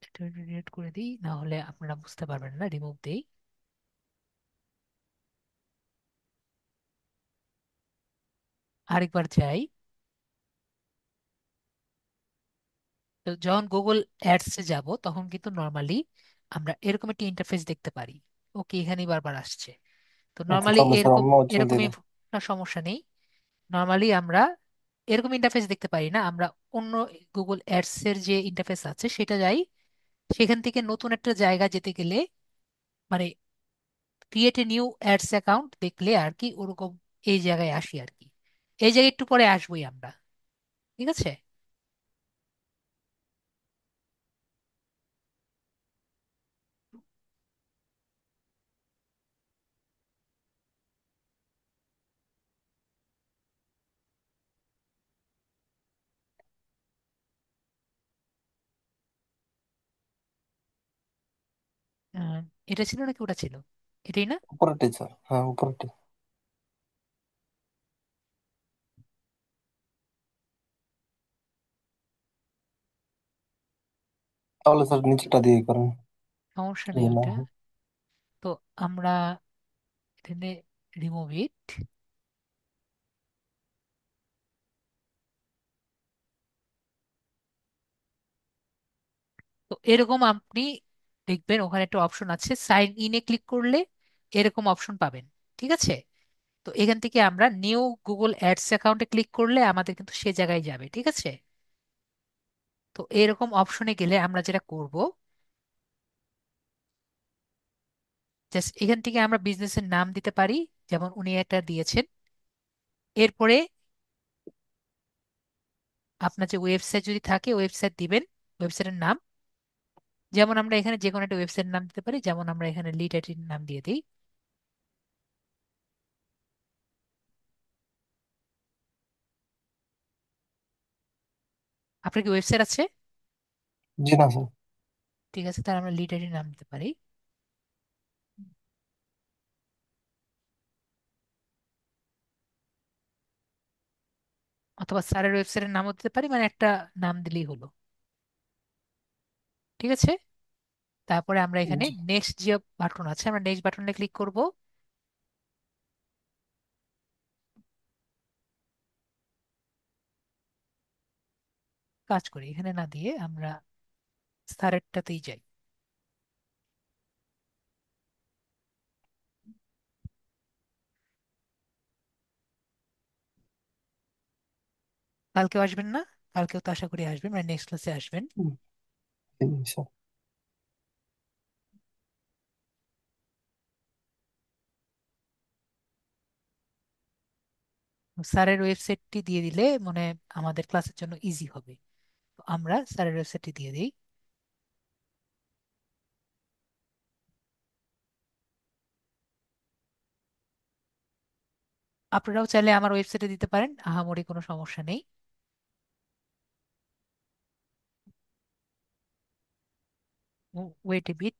এটা ডিলিট করে দিই, না হলে আপনারা বুঝতে পারবেন না, রিমুভ দেই। আরেকবার যাই। তো যখন গুগল অ্যাডসে যাব তখন কিন্তু নর্মালি আমরা এরকম একটি ইন্টারফেস দেখতে পারি। ওকে, এখানেই বারবার আসছে। তো আচ্ছা, নর্মালি তাহলে স্যার এরকম অন্য জিমেল দিয়ে এরকমই দেন। সমস্যা নেই। নর্মালি আমরা এরকম ইন্টারফেস দেখতে পারি না, আমরা অন্য গুগল অ্যাডস এর যে ইন্টারফেস আছে সেটা যাই। সেখান থেকে নতুন একটা জায়গা যেতে গেলে, মানে create a new ads account দেখলে আর কি ওরকম এই জায়গায় আসি আর কি। এই জায়গায় একটু পরে আসবোই আমরা, ঠিক আছে? আহ, এটা ছিল নাকি ওটা ছিল? এটাই না? উপরেরটাই স্যার, হ্যাঁ উপরেরটাই। তাহলে স্যার নিচেরটা দিয়ে করেন। সমস্যা নেই যদি না ওটা। হয়। তো আমরা এখানে রিমুভ ইট। তো এরকম আপনি দেখবেন ওখানে একটা অপশন আছে, সাইন ইনে ক্লিক করলে এরকম অপশন পাবেন। ঠিক আছে। তো এখান থেকে আমরা নিউ গুগল অ্যাডস অ্যাকাউন্টে ক্লিক করলে আমাদের কিন্তু সে জায়গায় যাবে। ঠিক আছে। তো এরকম অপশনে গেলে আমরা যেটা করব, জাস্ট এখান থেকে আমরা বিজনেসের নাম দিতে পারি, যেমন উনি একটা দিয়েছেন। এরপরে আপনার যে ওয়েবসাইট যদি থাকে ওয়েবসাইট দিবেন, ওয়েবসাইটের নাম। যেমন আমরা এখানে যে কোনো একটা ওয়েবসাইটের নাম দিতে পারি, যেমন আমরা এখানে লিড আইটির নাম দিয়ে দিই। আপনার কি ওয়েবসাইট আছে? জি না স্যার। ঠিক আছে, তাহলে আমরা লিড আইটির নাম দিতে পারি। অথবা স্যারের ওয়েবসাইটের নামও দিতে পারি, মানে একটা নাম দিলেই হলো। ঠিক আছে। তারপরে আমরা এখানে জি নেক্সট যে বাটন আছে, আমরা নেক্সট বাটনে ক্লিক করব। কাজ করি এখানে না দিয়ে আমরা স্যারেরটাতেই যাই। কালকেও আসবেন না? কালকেও তো আশা করি আসবেন, মানে নেক্সট ক্লাসে আসবেন। জি স্যার। স্যারের ওয়েবসাইটটি দিয়ে দিলে মানে আমাদের ক্লাসের জন্য ইজি হবে। তো আমরা স্যারের ওয়েবসাইটটি দিয়ে দিই। আপনারাও চাইলে আমার ওয়েবসাইটে দিতে পারেন, আহামরি কোনো সমস্যা নেই। ওয়েট এ বিট,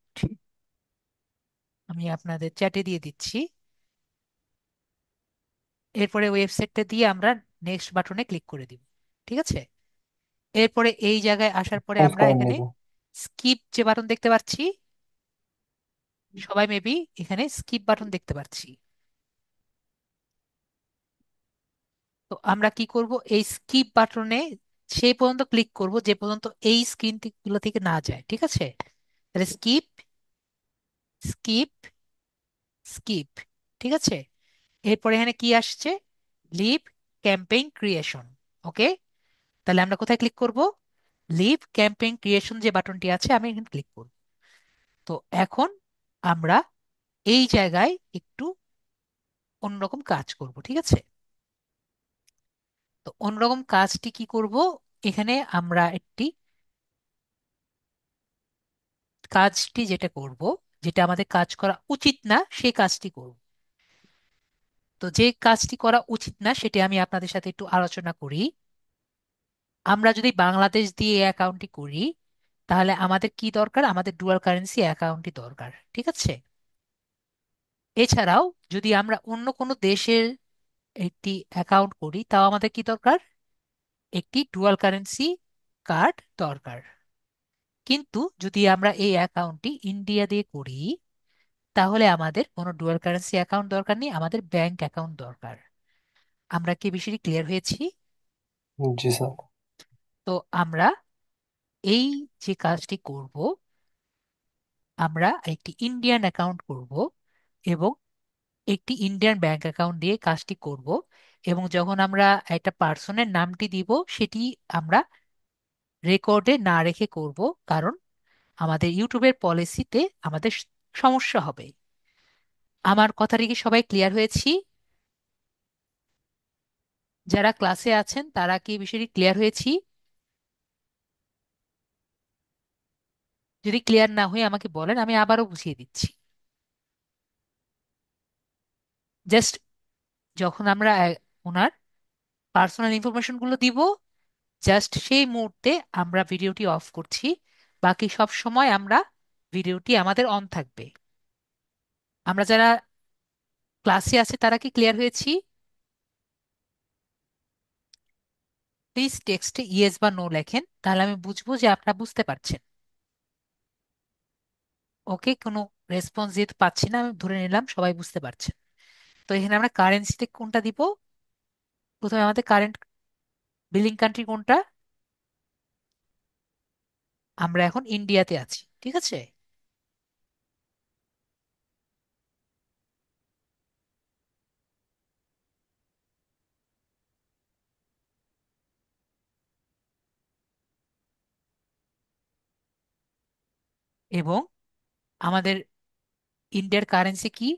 আমি আপনাদের চ্যাটে দিয়ে দিচ্ছি। এরপরে ওয়েবসাইটটা দিয়ে আমরা নেক্সট বাটনে ক্লিক করে দিব। ঠিক আছে। এরপরে এই জায়গায় আসার পরে চেঞ্জ আমরা করেন নি এখানে তো? স্কিপ যে বাটন দেখতে পাচ্ছি, সবাই মেবি এখানে স্কিপ বাটন দেখতে পাচ্ছি। তো আমরা কি করব, এই স্কিপ বাটনে সেই পর্যন্ত ক্লিক করব যে পর্যন্ত এই স্ক্রিন গুলো থেকে না যায়। ঠিক আছে। তাহলে স্কিপ, স্কিপ, স্কিপ। ঠিক আছে। এরপরে এখানে কি আসছে, লিভ ক্যাম্পেইন ক্রিয়েশন। ওকে। তাহলে আমরা কোথায় ক্লিক করব, লিভ ক্যাম্পেইন ক্রিয়েশন যে বাটনটি আছে আমি এখানে ক্লিক করব। তো এখন আমরা এই জায়গায় একটু অন্যরকম কাজ করব। ঠিক আছে। তো অন্যরকম কাজটি কি করব, এখানে আমরা একটি কাজটি যেটা করব, যেটা আমাদের কাজ করা উচিত না সেই কাজটি করব। তো যে কাজটি করা উচিত না সেটি আমি আপনাদের সাথে একটু আলোচনা করি। আমরা যদি বাংলাদেশ দিয়ে এই অ্যাকাউন্টটি করি, তাহলে আমাদের কি দরকার, আমাদের ডুয়াল কারেন্সি অ্যাকাউন্টই দরকার। ঠিক আছে। এছাড়াও যদি আমরা অন্য কোনো দেশের একটি অ্যাকাউন্ট করি, তাও আমাদের কি দরকার, একটি ডুয়াল কারেন্সি কার্ড দরকার। কিন্তু যদি আমরা এই অ্যাকাউন্টটি ইন্ডিয়া দিয়ে করি, তাহলে আমাদের কোনো ডুয়াল কারেন্সি অ্যাকাউন্ট দরকার নেই, আমাদের ব্যাংক অ্যাকাউন্ট দরকার। আমরা কি বিষয়টি ক্লিয়ার হয়েছি? জি স্যার। তো আমরা এই যে কাজটি করব, আমরা একটি ইন্ডিয়ান অ্যাকাউন্ট করব এবং একটি ইন্ডিয়ান ব্যাংক অ্যাকাউন্ট দিয়ে কাজটি করব। এবং যখন আমরা একটা পার্সনের নামটি দিব, সেটি আমরা রেকর্ডে না রেখে করব, কারণ আমাদের ইউটিউবের পলিসিতে আমাদের সমস্যা হবে। আমার কথাটি কি সবাই ক্লিয়ার হয়েছি? যারা ক্লাসে আছেন তারা কি এই বিষয়টি ক্লিয়ার হয়েছি? যদি ক্লিয়ার না হয়ে আমাকে বলেন, আমি আবারও বুঝিয়ে দিচ্ছি। জাস্ট যখন আমরা ওনার পার্সোনাল ইনফরমেশন গুলো দিব, জাস্ট সেই মুহূর্তে আমরা ভিডিওটি অফ করছি। বাকি সব সময় আমরা ভিডিওটি আমাদের অন থাকবে। আমরা যারা ক্লাসে আছে তারা কি ক্লিয়ার হয়েছি? প্লিজ টেক্সটে ইয়েস বা নো লেখেন, তাহলে আমি বুঝবো যে আপনারা বুঝতে পারছেন। ওকে, কোনো রেসপন্স যেহেতু পাচ্ছি না, আমি ধরে নিলাম সবাই বুঝতে পারছে। তো এখানে আমরা কারেন্সিতে কোনটা দিব? প্রথমে আমাদের কারেন্ট বিলিং কান্ট্রি কোনটা? আমরা এখন ইন্ডিয়াতে আছি, ঠিক আছে। এবং আমাদের ইন্ডিয়ার কারেন্সি কি?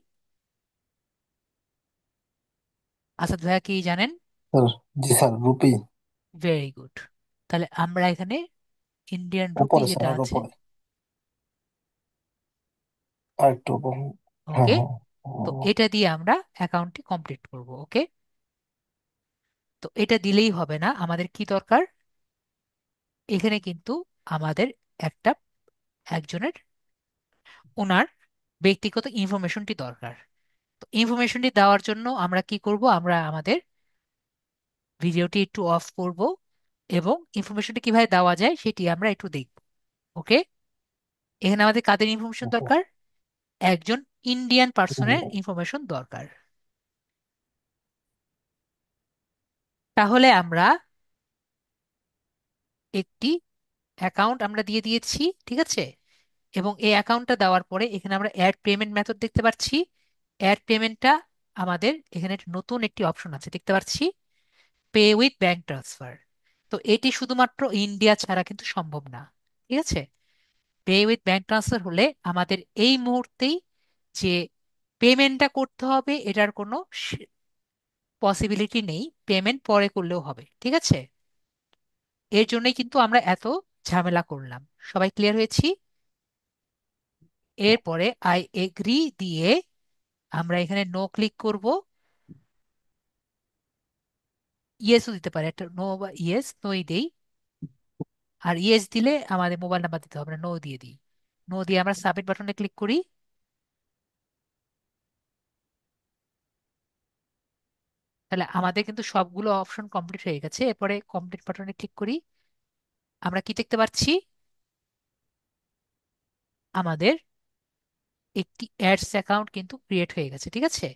আসাদ ভাইয়া কি জানেন? স্যার, জি স্যার, রুপি। Very good. তাহলে আমরা এখানে ইন্ডিয়ান রুপি উপরে স্যার, যেটা আর আছে, উপরে, আর একটু উপরে। হ্যাঁ ওকে, হ্যাঁ। তো এটা দিয়ে আমরা অ্যাকাউন্টটি কমপ্লিট করব। ওকে, তো এটা দিলেই হবে না, আমাদের কি দরকার? এখানে কিন্তু আমাদের একটা একজনের ওনার ব্যক্তিগত ইনফরমেশনটি দরকার। তো ইনফরমেশনটি দেওয়ার জন্য আমরা কি করব? আমরা আমাদের ভিডিওটি একটু অফ করব এবং ইনফরমেশনটি কিভাবে দেওয়া যায় সেটি আমরা একটু দেখব। ওকে, এখানে আমাদের কাদের ইনফরমেশন ওকে দরকার? একজন ইন্ডিয়ান পার্সনের স্যার। ইনফরমেশন দরকার। তাহলে আমরা একটি অ্যাকাউন্ট আমরা দিয়ে দিয়েছি, ঠিক আছে। এবং এই অ্যাকাউন্টটা দেওয়ার পরে এখানে আমরা অ্যাড পেমেন্ট মেথড দেখতে পাচ্ছি। অ্যাড পেমেন্টটা আমাদের এখানে একটা নতুন একটি অপশন আছে দেখতে পাচ্ছি, পে উইথ ব্যাংক ট্রান্সফার। তো এটি শুধুমাত্র ইন্ডিয়া ছাড়া কিন্তু সম্ভব না, ঠিক আছে। পে উইথ ব্যাংক ট্রান্সফার হলে আমাদের এই মুহূর্তেই যে পেমেন্টটা করতে হবে এটার কোনো পসিবিলিটি নেই, পেমেন্ট পরে করলেও হবে, ঠিক আছে। এর জন্যই কিন্তু আমরা এত ঝামেলা করলাম। সবাই ক্লিয়ার হয়েছি? এরপরে আই এগ্রি দিয়ে আমরা এখানে নো ক্লিক করব। ইয়েসও দিতে পারে, একটা নো বা ইয়েস, নোই দেই। আর ইয়েস দিলে আমাদের মোবাইল নাম্বার দিতে হবে না, নো দিয়ে দিই। নো দিয়ে আমরা সাবমিট বাটনে ক্লিক করি। তাহলে আমাদের কিন্তু সবগুলো অপশন কমপ্লিট হয়ে গেছে। এরপরে কমপ্লিট বাটনে ক্লিক করি। আমরা কি দেখতে পাচ্ছি? আমাদের একটি অ্যাডস অ্যাকাউন্ট কিন্তু ক্রিয়েট হয়ে গেছে, ঠিক আছে।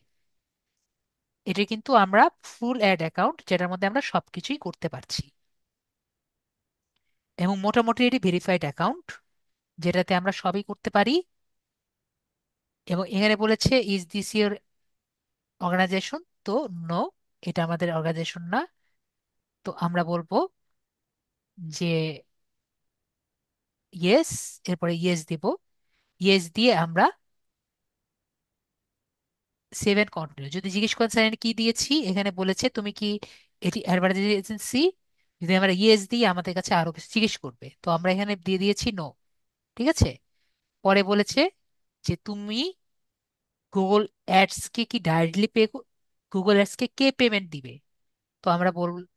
এটা কিন্তু আমরা ফুল অ্যাড অ্যাকাউন্ট, যেটার মধ্যে আমরা সবকিছুই করতে পারছি। এবং মোটামুটি এটি ভেরিফাইড অ্যাকাউন্ট, যেটাতে আমরা সবই করতে পারি। এবং এখানে বলেছে ইজ দিস ইউর অর্গানাইজেশন? তো নো, এটা আমাদের অর্গানাইজেশন না। তো আমরা বলবো যে ইয়েস, এরপরে ইয়েস দিব। ইয়েস দিয়ে আমরা সেভ এন্ড কন্টিনিউ। যদি জিজ্ঞেস করেন স্যার কি দিয়েছি, এখানে বলেছে তুমি কি এটি অ্যাডভার্টাইজিং এজেন্সি? যদি আমরা ইয়েস দিই আমাদের কাছে আরো কিছু জিজ্ঞেস করবে, তো আমরা এখানে দিয়ে দিয়েছি নো, ঠিক আছে। পরে বলেছে যে তুমি গুগল অ্যাডস কে কি ডাইরেক্টলি গুগল অ্যাডস কে কে পেমেন্ট দিবে? তো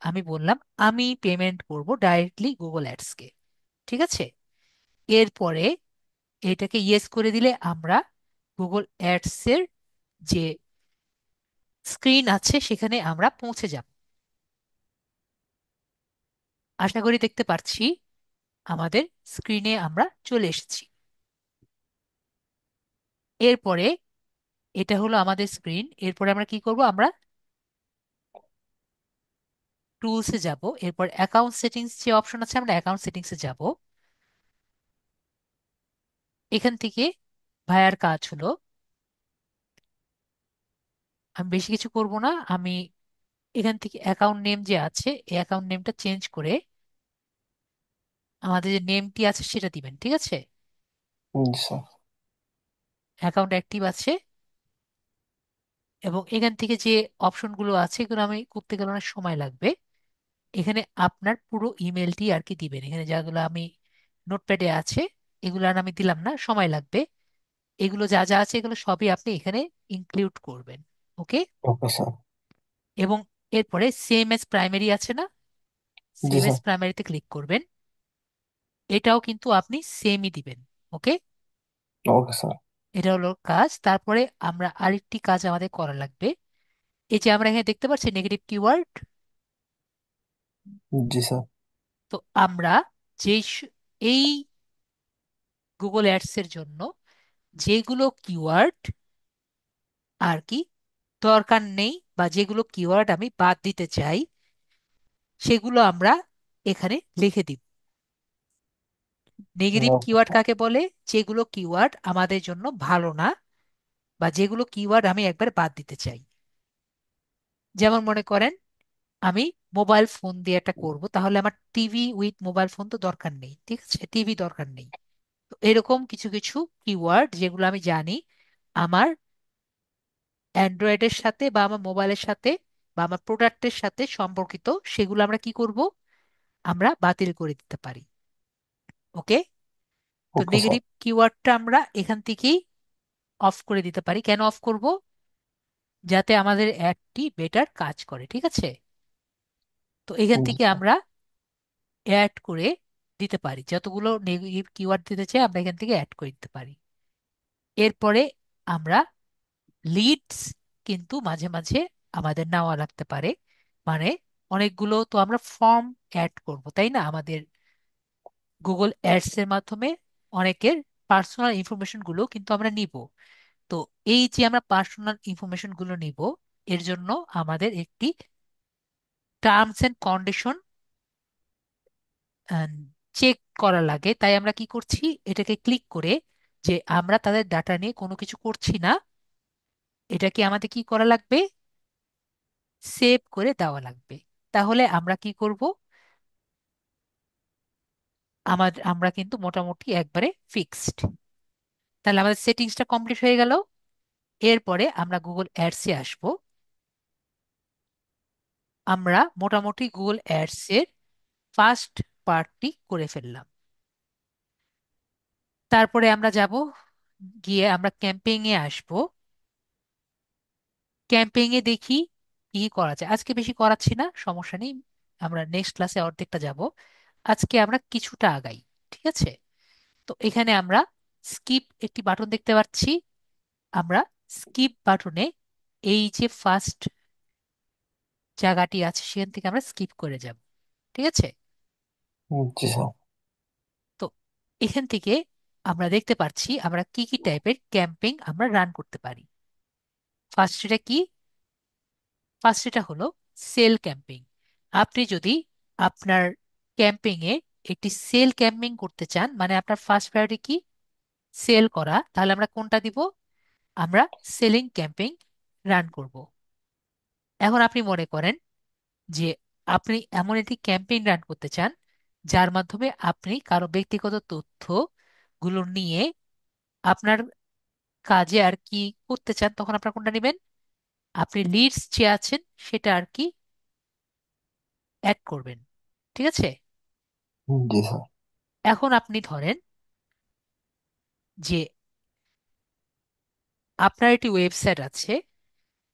আমি বললাম আমি পেমেন্ট করব ডাইরেক্টলি গুগল অ্যাডস কে, ঠিক আছে। এরপরে এটাকে ইয়েস করে দিলে আমরা গুগল অ্যাডস এর যে স্ক্রিন আছে সেখানে আমরা পৌঁছে যাব। আশা করি দেখতে পাচ্ছি আমাদের স্ক্রিনে আমরা চলে এসেছি। এরপরে এটা হলো আমাদের স্ক্রিন। এরপরে আমরা কি করব? আমরা টুলসে যাব, এরপর অ্যাকাউন্ট সেটিংস যে অপশন আছে আমরা অ্যাকাউন্ট সেটিংসে যাব। এখান থেকে ভাইয়ার কাজ হলো, আমি বেশি কিছু করব না, আমি এখান থেকে অ্যাকাউন্ট নেম যে আছে এই অ্যাকাউন্ট নেমটা চেঞ্জ করে আমাদের যে নেমটি আছে সেটা দিবেন, ঠিক আছে। জি স্যার। অ্যাকাউন্ট অ্যাক্টিভ আছে। এবং এখান থেকে যে অপশনগুলো আছে এগুলো আমি করতে গেলে অনেক সময় লাগবে। এখানে আপনার পুরো ইমেলটি আর কি দিবেন, এখানে যেগুলো আমি নোটপ্যাডে আছে এগুলো আর আমি দিলাম না, সময় লাগবে। এগুলো যা যা আছে এগুলো সবই আপনি এখানে ইনক্লুড করবেন। ওকে। Okay sir. এবং এরপরে সেম এজ প্রাইমারি আছে না, জি সেম এজ স্যার। প্রাইমারিতে ক্লিক করবেন। এটাও কিন্তু আপনি সেমই দিবেন। Okay, okay sir. এটা হলো কাজ। তারপরে আমরা আরেকটি কাজ আমাদের করা লাগবে। এই যে আমরা এখানে দেখতে পাচ্ছি নেগেটিভ কিওয়ার্ড। জি স্যার। তো আমরা যেই এই গুগল অ্যাডস এর জন্য যেগুলো কিওয়ার্ড আর কি দরকার নেই বা যেগুলো কিওয়ার্ড আমি বাদ দিতে চাই সেগুলো আমরা এখানে লিখে দিব। নেগেটিভ ওকে কিওয়ার্ড স্যার। কাকে বলে? যেগুলো কিওয়ার্ড আমাদের জন্য ভালো না বা যেগুলো কিওয়ার্ড আমি একবার বাদ দিতে চাই। যেমন মনে করেন আমি মোবাইল ফোন দিয়ে একটা করব, তাহলে আমার টিভি উইথ মোবাইল ফোন তো দরকার নেই, ঠিক আছে, টিভি দরকার নেই। তো এরকম কিছু কিছু কিওয়ার্ড যেগুলো আমি জানি আমার অ্যান্ড্রয়েডের সাথে বা আমার মোবাইলের সাথে বা আমার প্রোডাক্টের সাথে সম্পর্কিত, সেগুলো আমরা কি করব? আমরা বাতিল করে দিতে পারি। ওকে। তো ওকে স্যার। নেগেটিভ কিওয়ার্ডটা আমরা এখান থেকেই অফ করে দিতে পারি। কেন অফ করব? যাতে আমাদের অ্যাডটি বেটার কাজ করে, ঠিক আছে। তো এখান জি থেকে স্যার। আমরা অ্যাড করে দিতে পারি, যতগুলো নেগেটিভ কিওয়ার্ড দিতে চাই আমরা এখান থেকে অ্যাড করে দিতে পারি। এরপরে আমরা লিডস কিন্তু মাঝে মাঝে আমাদের নেওয়া লাগতে পারে। মানে অনেকগুলো তো আমরা ফর্ম অ্যাড করব, তাই না? আমাদের গুগল অ্যাডস এর মাধ্যমে অনেকের পার্সোনাল ইনফরমেশন গুলো কিন্তু আমরা নিব। তো এই যে আমরা পার্সোনাল ইনফরমেশন গুলো নিব, এর জন্য আমাদের একটি টার্মস এন্ড কন্ডিশন চেক করা লাগে। তাই আমরা কি করছি, এটাকে ক্লিক করে যে আমরা তাদের ডাটা নিয়ে কোনো কিছু করছি না, এটাকে আমাদের কি করা লাগবে? সেভ করে দেওয়া লাগবে। তাহলে আমরা কি করব? আমরা কিন্তু মোটামুটি একবারে ফিক্সড। তাহলে আমাদের সেটিংসটা কমপ্লিট হয়ে গেল। এরপরে আমরা গুগল অ্যাডসে আসব। আমরা মোটামুটি গুগল অ্যাডস এর ফার্স্ট পার্টটি করে ফেললাম। তারপরে আমরা যাব, গিয়ে আমরা ক্যাম্পেইন এ আসব। ক্যাম্পেইন এ দেখি কি কি করা যায়। আজকে বেশি করাচ্ছি না, সমস্যা নেই, আমরা নেক্সট ক্লাসে অর্ধেকটা যাব। আজকে আমরা কিছুটা আগাই, ঠিক আছে। তো এখানে আমরা স্কিপ একটি বাটন দেখতে পাচ্ছি। আমরা স্কিপ বাটনে এই যে ফার্স্ট জায়গাটি আছে সেখান থেকে আমরা স্কিপ করে যাব, ঠিক আছে। জি স্যার। তো এখান থেকে আমরা দেখতে পাচ্ছি আমরা কি কি টাইপের ক্যাম্পেইন আমরা রান করতে পারি। ফার্স্ট এটা কি? ফার্স্ট এটা হলো সেল ক্যাম্পেইন। আপনি যদি আপনার ক্যাম্পেইন এ একটি সেল ক্যাম্পেইন করতে চান, মানে আপনার ফার্স্ট প্রায়োরিটি কি? সেল করা, তাহলে আমরা কোনটা দিব? আমরা সেলিং ক্যাম্পেইন রান করব। এখন আপনি মনে করেন যে আপনি এমন একটি ক্যাম্পেইন রান করতে চান যার মাধ্যমে আপনি কারো ব্যক্তিগত তথ্য গুলো নিয়ে আপনার কাজে আর কি করতে চান, তখন আপনার কোনটা নেবেন? আপনি লিডস যে আছেন সেটা আর কি অ্যাড করবেন, ঠিক আছে। জি স্যার। এখন আপনি ধরেন যে আপনার একটি ওয়েবসাইট আছে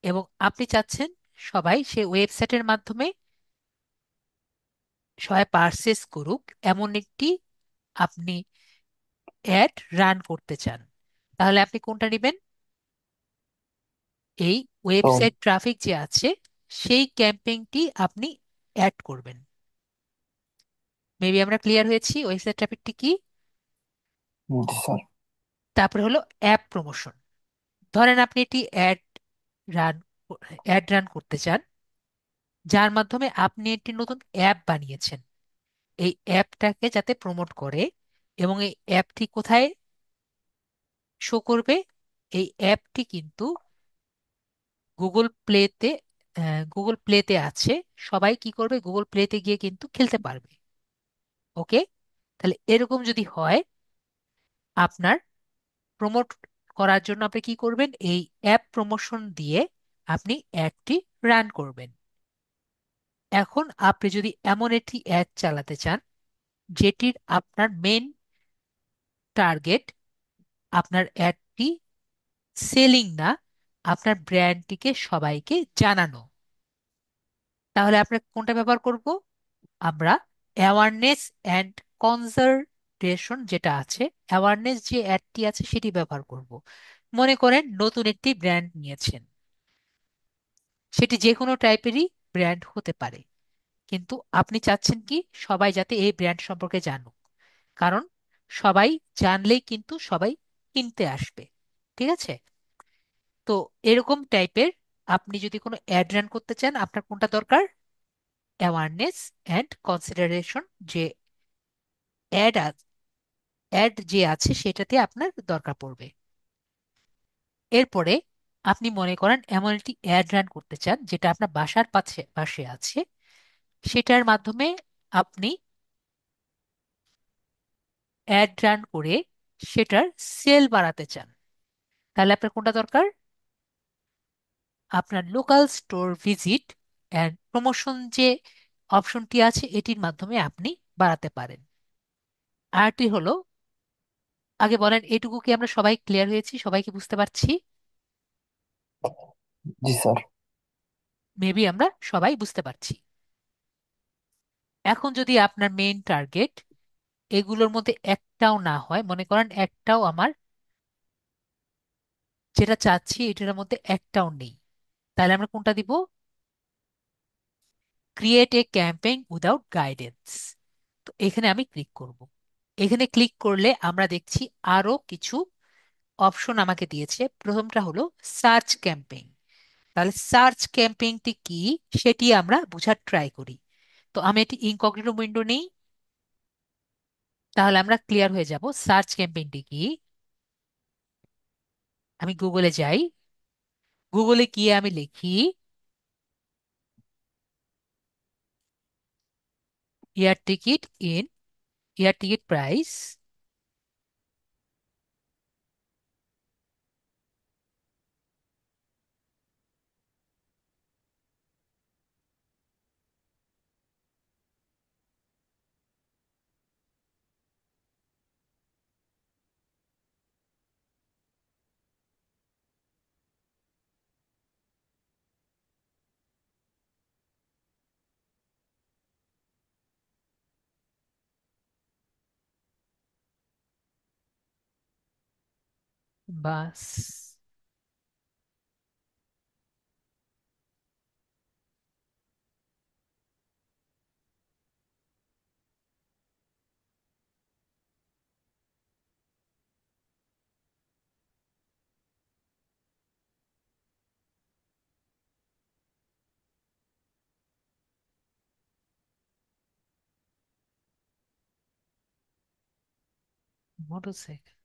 এবং আপনি চাচ্ছেন সবাই সেই ওয়েবসাইটের মাধ্যমে সবাই পারচেস করুক, এমন একটি আপনি অ্যাড রান করতে চান। তাহলে আপনি কোনটা নেবেন? এই তো ওয়েবসাইট ট্রাফিক যে আছে সেই ক্যাম্পেইনটি আপনি অ্যাড করবেন। মেবি আমরা ক্লিয়ার হয়েছি ওয়েবসাইট ট্রাফিকটি কি। জি স্যার। তারপরে হলো অ্যাপ প্রমোশন। ধরেন আপনি একটি রান অ্যাড রান করতে চান যার মাধ্যমে আপনি একটি নতুন অ্যাপ বানিয়েছেন, এই অ্যাপটাকে যাতে প্রমোট করে। এবং এই অ্যাপটি কোথায় শো করবে? এই অ্যাপটি কিন্তু গুগল প্লেতে, গুগল প্লেতে আছে। সবাই কি করবে? গুগল প্লেতে গিয়ে কিন্তু খেলতে পারবে। ওকে। তাহলে এরকম যদি হয়, আপনার প্রমোট করার জন্য আপনি কি করবেন? এই অ্যাপ প্রমোশন দিয়ে আপনি অ্যাডটি রান করবেন। এখন আপনি যদি এমন একটি অ্যাড চালাতে চান যেটির আপনার মেন টার্গেট আপনার অ্যাডটি সেলিং না, আপনার ব্র্যান্ডটিকে সবাইকে জানানো, তাহলে আমরা কোনটা ব্যবহার করব? আমরা অ্যাওয়ারনেস অ্যান্ড কনজারভেশন যেটা আছে, অ্যাওয়ারনেস যে অ্যাডটি আছে সেটি ব্যবহার করব। মনে করেন নতুন একটি ব্র্যান্ড নিয়েছেন, সেটি যে কোনো টাইপেরই ব্র্যান্ড হতে পারে, কিন্তু আপনি চাচ্ছেন কি সবাই যাতে এই ব্র্যান্ড সম্পর্কে জানুক, কারণ সবাই জানলেই কিন্তু সবাই কিনতে আসবে। ঠিক আছে? তো এরকম টাইপের আপনি যদি কোনো অ্যাড রান করতে চান, আপনার কোনটা দরকার? অ্যাওয়ারনেস অ্যান্ড কনসিডারেশন, যে অ্যাড অ্যাড যে আছে সেটাতে আপনার দরকার পড়বে। এরপরে আপনি মনে করেন এমন একটি অ্যাড রান করতে চান যেটা আপনার বাসার পাশে পাশে আছে, সেটার মাধ্যমে আপনি অ্যাড রান করে সেটার সেল বাড়াতে চান। তাহলে আপনার কোনটা দরকার? আপনার local store visit and promotion যে অপশনটি আছে এটির মাধ্যমে আপনি বাড়াতে পারেন। আরটি হলো, আগে বলেন এটুকু কি আমরা সবাই ক্লিয়ার হয়েছি, সবাইকে বুঝতে পারছি? জি স্যার। মেবি আমরা সবাই বুঝতে পারছি। এখন যদি আপনার মেইন টার্গেট এগুলোর মধ্যে একটাও না হয়, মনে করেন একটাও আমার যেটা চাচ্ছি এটার মধ্যে একটাও নেই, তাহলে আমরা কোনটা দিব? Create a campaign without guidance. তো এখানে আমি ক্লিক করব। এখানে ক্লিক করলে আমরা দেখছি আরো কিছু অপশন আমাকে দিয়েছে। প্রথমটা হলো সার্চ ক্যাম্পেইন। তাহলে সার্চ ক্যাম্পেইনটি কি সেটি আমরা বোঝার ট্রাই করি। তো আমি এটি ইনকগনিটো উইন্ডো নেই, তাহলে আমরা ক্লিয়ার হয়ে যাব সার্চ ক্যাম্পেইনটি কি। আমি গুগলে যাই, গুগলে গিয়ে আমি লিখি air ticket in air ticket price, bus. Motorcycle.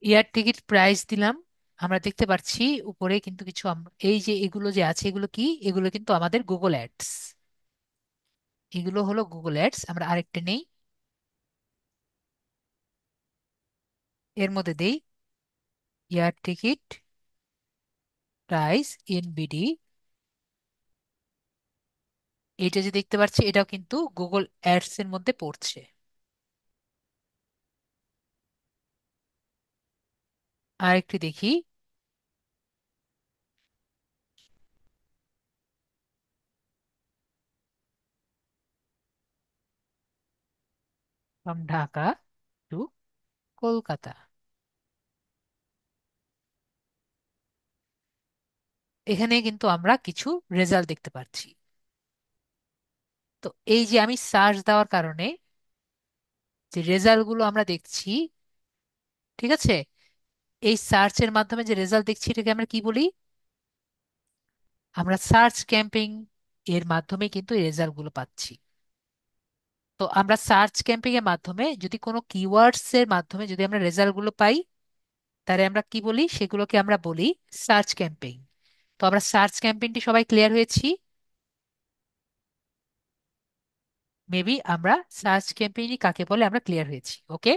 Air ticket price দিলাম। আমরা দেখতে পাচ্ছি উপরে কিন্তু কিছু এই যে এগুলো যে আছে এগুলো কি, এগুলো কিন্তু আমাদের গুগল অ্যাডস। এগুলো হলো গুগল অ্যাডস। আমরা আরেকটা নেই, এর মধ্যে দেই air ticket price in BD. এইটা যে দেখতে পাচ্ছি এটাও কিন্তু গুগল অ্যাডস এর মধ্যে পড়ছে। আরেকটি দেখি, ফ্রম ঢাকা টু কলকাতা। এখানে কিন্তু আমরা কিছু রেজাল্ট দেখতে পাচ্ছি। তো এই যে আমি সার্চ দেওয়ার কারণে যে রেজাল্ট গুলো আমরা দেখছি, ঠিক আছে, এই সার্চের মাধ্যমে যে রেজাল্ট দেখছি এটাকে আমরা কি বলি? আমরা সার্চ ক্যাম্পেইন এর মাধ্যমে কিন্তু এই রেজাল্ট গুলো পাচ্ছি। তো আমরা সার্চ ক্যাম্পেইন এর মাধ্যমে যদি কোনো কিওয়ার্ডস এর মাধ্যমে যদি আমরা রেজাল্ট গুলো পাই, তাহলে আমরা কি বলি? সেগুলোকে আমরা বলি সার্চ ক্যাম্পেইন। তো আমরা সার্চ ক্যাম্পেইনটি সবাই ক্লিয়ার হয়েছি? মেবি আমরা সার্চ ক্যাম্পেইনই কাকে বলে আমরা ক্লিয়ার হয়েছি। ওকে,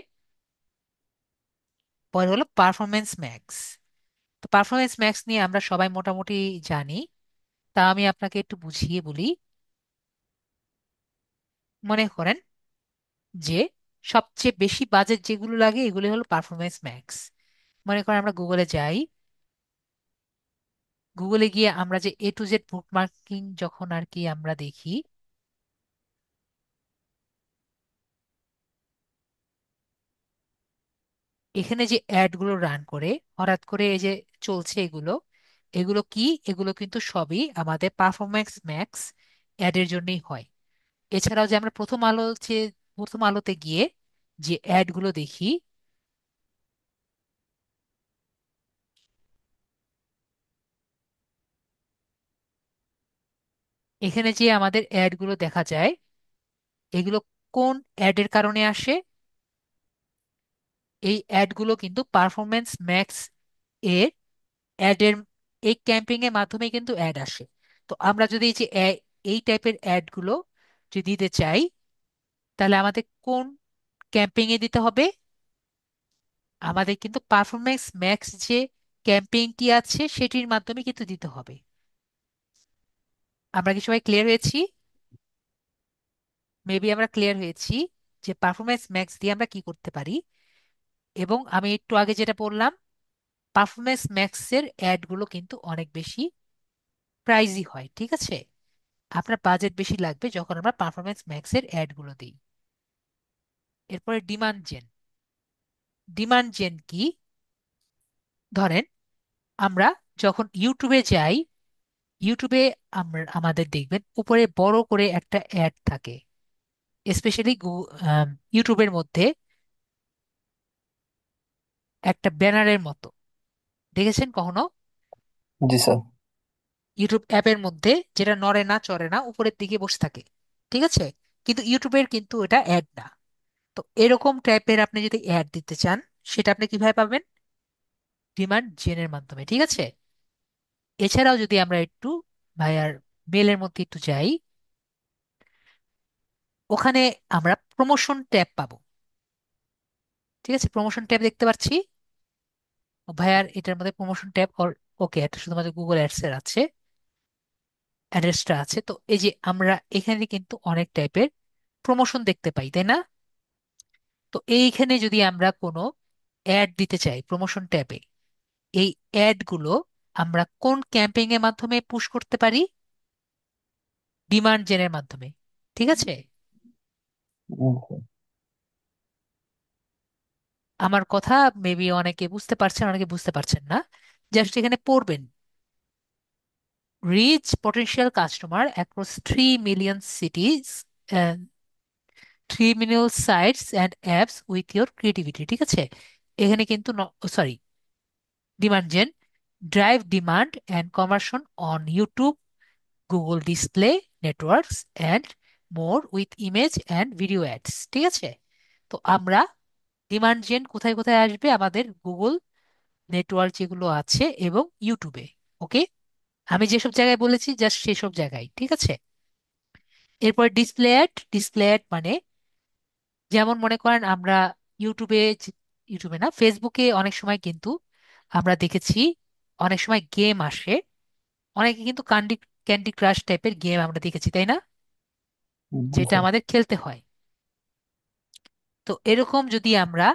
পরে হলো পারফরমেন্স ম্যাক্স। তো পারফরমেন্স ম্যাক্স নিয়ে আমরা সবাই মোটামুটি জানি। তা আমি আপনাকে একটু বুঝিয়ে বলি। মনে করেন যে সবচেয়ে বেশি বাজেট যেগুলো লাগে এগুলো হলো পারফরমেন্স ম্যাক্স। মনে করেন আমরা গুগলে যাই, গুগলে গিয়ে আমরা যে A to Z বুকমার্কিং যখন আর কি আমরা দেখি, এখানে যে অ্যাড গুলো রান করে হঠাৎ করে এই যে চলছে এগুলো, এগুলো কি, এগুলো কিন্তু সবই আমাদের পারফরম্যান্স ম্যাক্স অ্যাডের জন্যই হয়। এছাড়াও যে আমরা প্রথম আলোতে গিয়ে যে অ্যাড গুলো দেখি, এখানে যে আমাদের অ্যাড গুলো দেখা যায়, এগুলো কোন অ্যাডের কারণে আসে? এই অ্যাড গুলো কিন্তু পারফরম্যান্স ম্যাক্স এর অ্যাডের, এই ক্যাম্পেইন এর মাধ্যমে কিন্তু অ্যাড আসে। তো আমরা যদি এই যে এই টাইপের অ্যাড গুলো যদি দিতে চাই, তাহলে আমাদের কোন ক্যাম্পেইন এ দিতে হবে? আমাদের কিন্তু পারফরম্যান্স ম্যাক্স যে ক্যাম্পেইনটি আছে সেটির মাধ্যমে কিন্তু দিতে হবে। আমরা কি সবাই ক্লিয়ার হয়েছি? মেবি আমরা ক্লিয়ার হয়েছি যে পারফরম্যান্স ম্যাক্স দিয়ে আমরা কি করতে পারি। এবং আমি একটু আগে যেটা বললাম, পারফরম্যান্স ম্যাক্সের অ্যাডগুলো কিন্তু অনেক বেশি প্রাইজি হয়, ঠিক আছে? আপনার বাজেট বেশি লাগবে যখন আমরা পারফরম্যান্স ম্যাক্সের অ্যাডগুলো দিই। এরপরে ডিমান্ড জেন। ডিমান্ড জেন কি? ধরেন আমরা যখন ইউটিউবে যাই, ইউটিউবে আমরা আমাদের দেখবেন উপরে বড় করে একটা অ্যাড থাকে, স্পেশালি ইউটিউবের মধ্যে একটা ব্যানারের মতো, দেখেছেন কখনো? জি স্যার। ইউটিউব অ্যাপের মধ্যে যেটা নড়ে না চড়ে না উপরের দিকে বসে থাকে, ঠিক আছে? কিন্তু ইউটিউবের কিন্তু এটা অ্যাড না। তো এরকম টাইপের আপনি যদি অ্যাড দিতে চান, সেটা আপনি কিভাবে পাবেন? ডিমান্ড জেনের মাধ্যমে, ঠিক আছে? এছাড়াও যদি আমরা একটু ভাইয়ার মেলের মধ্যে একটু যাই, ওখানে আমরা প্রমোশন ট্যাব পাবো, ঠিক আছে? প্রমোশন ট্যাব দেখতে পাচ্ছি। ও ভাইয়ার এটার মধ্যে প্রমোশন ট্যাব, ওকে, এটা শুধুমাত্র গুগল অ্যাডস এর আছে, অ্যাড্রেসটা আছে। তো এই যে আমরা এখানে কিন্তু অনেক টাইপের প্রমোশন দেখতে পাই, তাই না? তো এইখানে যদি আমরা কোনো অ্যাড দিতে চাই প্রমোশন ট্যাবে, এই অ্যাড গুলো আমরা কোন ক্যাম্পেইন এর মাধ্যমে পুশ করতে পারি? ডিমান্ড জেনের মাধ্যমে, ঠিক আছে? আমার কথা মেবি অনেকে বুঝতে পারছেন, অনেকে বুঝতে পারছেন না। জাস্ট এখানে পড়বেন, reach potential customer across 3 million cities, 3 million sites and apps with your creativity, ঠিক আছে? এখানে কিন্তু sorry, demand gen drive demand and conversion on YouTube, Google display networks and more with image and video ads, ঠিক আছে? তো আমরা demand gen কোথায় কোথায় আসবে? আমাদের গুগল নেটওয়ার্ক যেগুলো আছে এবং ইউটিউবে। ওকে, আমি যেসব জায়গায় বলেছি জাস্ট সেসব জায়গায়, ঠিক আছে? এরপর ডিসপ্লে অ্যাড মানে, যেমন মনে করেন আমরা ইউটিউবে, ইউটিউবে না, ফেসবুকে অনেক সময় কিন্তু আমরা দেখেছি অনেক সময় গেম আসে, অনেকে কিন্তু ক্যান্ডি ক্যান্ডি ক্রাশ টাইপের গেম আমরা দেখেছি, তাই না? জি যেটা স্যার। আমাদের খেলতে হয়। তো এরকম যদি আমরা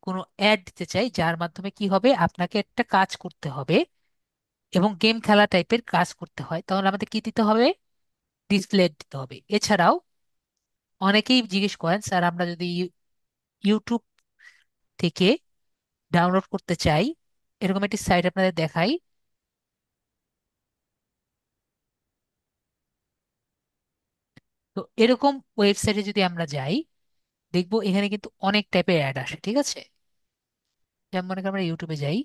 কোনো অ্যাড দিতে চাই যার মাধ্যমে কি হবে, আপনাকে একটা কাজ করতে হবে এবং গেম খেলা টাইপের কাজ করতে হয়, তাহলে আমাদের কি দিতে হবে? ডিসপ্লে দিতে হবে। এছাড়াও অনেকেই জিজ্ঞেস করেন, স্যার আমরা যদি ইউটিউব থেকে ডাউনলোড করতে চাই, এরকম একটি সাইট আপনাদের দেখাই। তো এরকম ওয়েবসাইটে যদি আমরা যাই, দেখবো এখানে কিন্তু অনেক টাইপের অ্যাড আসে, ঠিক আছে? যেমন মনে করেন আমরা ইউটিউবে যাই,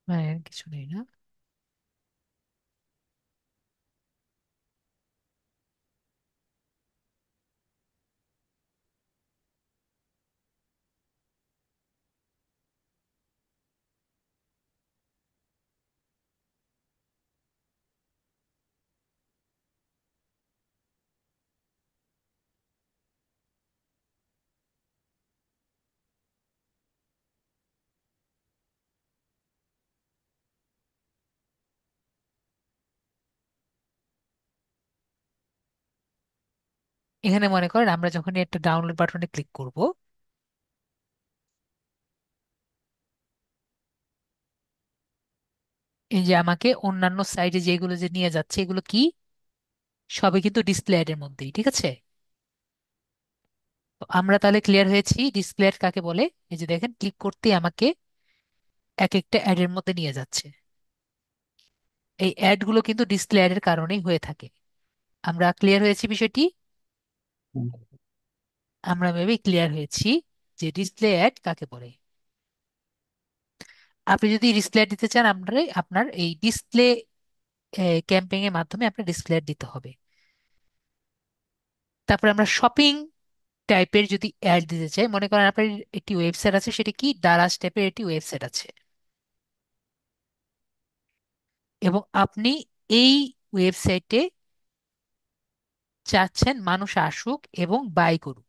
হ্যাঁ কিছু নেই না, এখানে মনে করেন আমরা যখন একটা ডাউনলোড বাটনে ক্লিক করব, এই যে আমাকে অন্যান্য সাইটে যেগুলো যে নিয়ে যাচ্ছে, এগুলো কি সবই কিন্তু ডিসপ্লে অ্যাড এর মধ্যেই, ঠিক আছে? তো আমরা তাহলে ক্লিয়ার হয়েছি ডিসপ্লে অ্যাড কাকে বলে। এই যে দেখেন, ক্লিক করতে আমাকে এক একটা অ্যাড এর মধ্যে নিয়ে যাচ্ছে। এই অ্যাড গুলো কিন্তু ডিসপ্লে অ্যাড এর কারণেই হয়ে থাকে। আমরা ক্লিয়ার হয়েছি বিষয়টি। হুম। আমরা ভেবে ক্লিয়ার হয়েছি যে ডিসপ্লে অ্যাড কাকে বলে। আপনি যদি ডিসপ্লে অ্যাড দিতে চান, আপনার এই ডিসপ্লে ক্যাম্পেইন এর মাধ্যমে আপনার ডিসপ্লে অ্যাড দিতে হবে। তারপর আমরা শপিং টাইপের যদি অ্যাড দিতে চাই, মনে করেন আপনার একটি ওয়েবসাইট আছে, সেটা কি দারাজ টাইপের একটি ওয়েবসাইট আছে, এবং আপনি এই ওয়েবসাইটে চাচ্ছেন মানুষ আসুক এবং বাই করুক।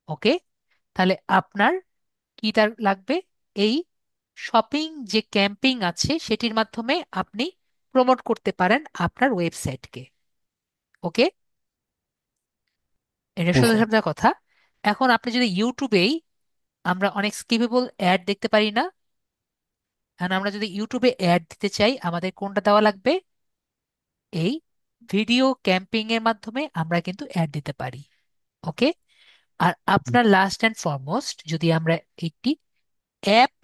ওকে, তাহলে আপনার কি তার লাগবে? এই শপিং যে ক্যাম্পিং আছে সেটির মাধ্যমে আপনি প্রমোট করতে পারেন আপনার ওয়েবসাইটকে। ওকে, এটা জি সোজা স্যার। সাপটা কথা। এখন আপনি যদি ইউটিউবেই, আমরা অনেক স্কিপেবল অ্যাড দেখতে পারি না? এখন আমরা যদি ইউটিউবে অ্যাড দিতে চাই, আমাদের কোনটা দেওয়া লাগবে? এই ভিডিও ক্যাম্পিং এর মাধ্যমে আমরা কিন্তু অ্যাড দিতে পারি। ওকে, আর হুম। আপনার লাস্ট অ্যান্ড ফরমোস্ট, যদি আমরা একটি অ্যাপ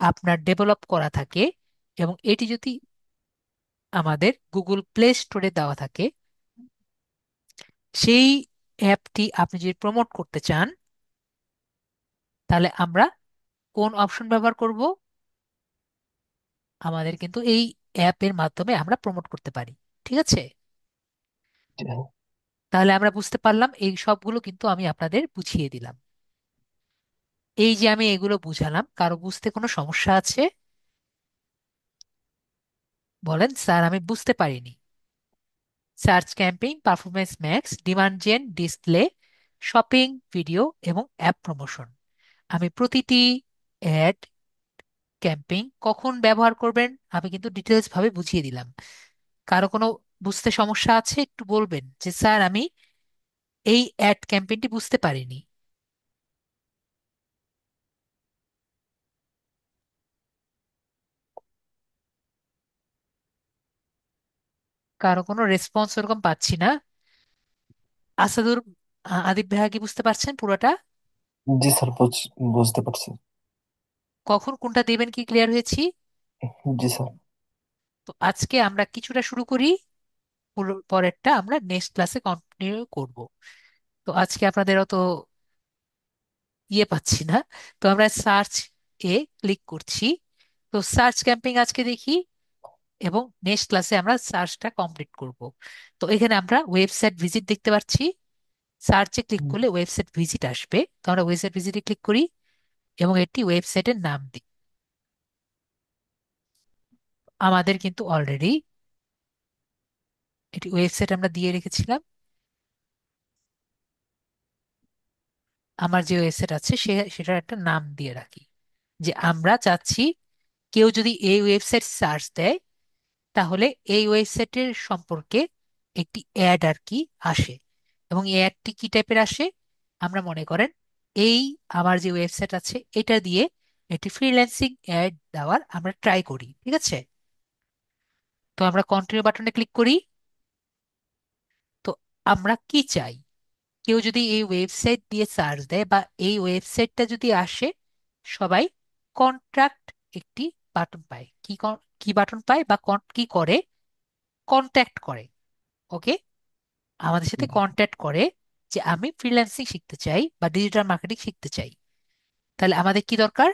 আপনার ডেভেলপ করা থাকে এবং এটি যদি আমাদের গুগল প্লে স্টোরে দেওয়া থাকে, সেই অ্যাপটি আপনি যদি প্রমোট করতে চান, তাহলে আমরা কোন অপশন ব্যবহার করব? আমাদের কিন্তু এই অ্যাপের মাধ্যমে আমরা প্রমোট করতে পারি। ঠিক আছে, জি স্যার। তাহলে আমরা বুঝতে পারলাম, এই সবগুলো কিন্তু আমি আপনাদের বুঝিয়ে দিলাম। এই যে আমি এগুলো বুঝালাম, কারো বুঝতে কোনো সমস্যা আছে? বলেন, স্যার আমি বুঝতে পারিনি। Search campaign, performance max, demand gen, display, shopping, video এবং অ্যাপ প্রমোশন, আমি প্রতিটি অ্যাড ক্যাম্পেইন কখন ব্যবহার করবেন আমি কিন্তু ডিটেলস ভাবে বুঝিয়ে দিলাম। কারো কোনো বুঝতে সমস্যা আছে? একটু বলবেন যে স্যার আমি এই অ্যাড ক্যাম্পেইনটি বুঝতে পারিনি। কারো কোনো রেসপন্স ওরকম পাচ্ছি না। আসাদুর, আদিব ভাইয়া কি বুঝতে পারছেন পুরোটা? জি স্যার, বুঝতে পারছি। কখন কোনটা দেবেন কি ক্লিয়ার হয়েছি? জি স্যার। তো আজকে আমরা কিছুটা শুরু করি, পরেরটা আমরা নেক্সট ক্লাসে কন্টিনিউ করব। তো আজকে আপনাদের অত ইয়ে পাচ্ছি না। তো আমরা সার্চ এ ক্লিক করছি। তো সার্চ ক্যাম্পিং আজকে দেখি, এবং নেক্সট ক্লাসে আমরা সার্চটা কমপ্লিট করব। তো এখানে আমরা ওয়েবসাইট ভিজিট দেখতে পাচ্ছি। সার্চে ক্লিক হুম। করলে ওয়েবসাইট ভিজিট আসবে, তো আমরা ওয়েবসাইট ভিজিটে ক্লিক করি এবং একটি ওয়েবসাইটের নাম দিই। আমাদের কিন্তু অলরেডি একটি ওয়েবসাইট আমরা দিয়ে রেখেছিলাম। আমার যে ওয়েবসাইট আছে সেটার একটা নাম দিয়ে রাখি, যে আমরা চাচ্ছি কেউ যদি এই ওয়েবসাইট সার্চ দেয়, তাহলে এই ওয়েবসাইটের সম্পর্কে একটি অ্যাড আর কি আসে। এবং এই অ্যাডটি কি টাইপের আসে? আমরা মনে করেন এই আমার যে ওয়েবসাইট আছে এটা দিয়ে একটি ফ্রিল্যান্সিং অ্যাড দেওয়ার আমরা ট্রাই করি, ঠিক আছে? তো আমরা কন্টিনিউ বাটনে ক্লিক করি। তো আমরা কি চাই? কেউ যদি এই ওয়েবসাইট দিয়ে সার্চ দেয় বা এই ওয়েবসাইটটা যদি আসে, সবাই কন্ট্রাক্ট একটি বাটন পায়। কি বাটন পায় বা কি করে? কন্ট্যাক্ট করে। ওকে, আমাদের সাথে কন্ট্যাক্ট করে যে আমি ফ্রিল্যান্সিং শিখতে চাই বা ডিজিটাল মার্কেটিং শিখতে চাই। তাহলে আমাদের কি দরকার?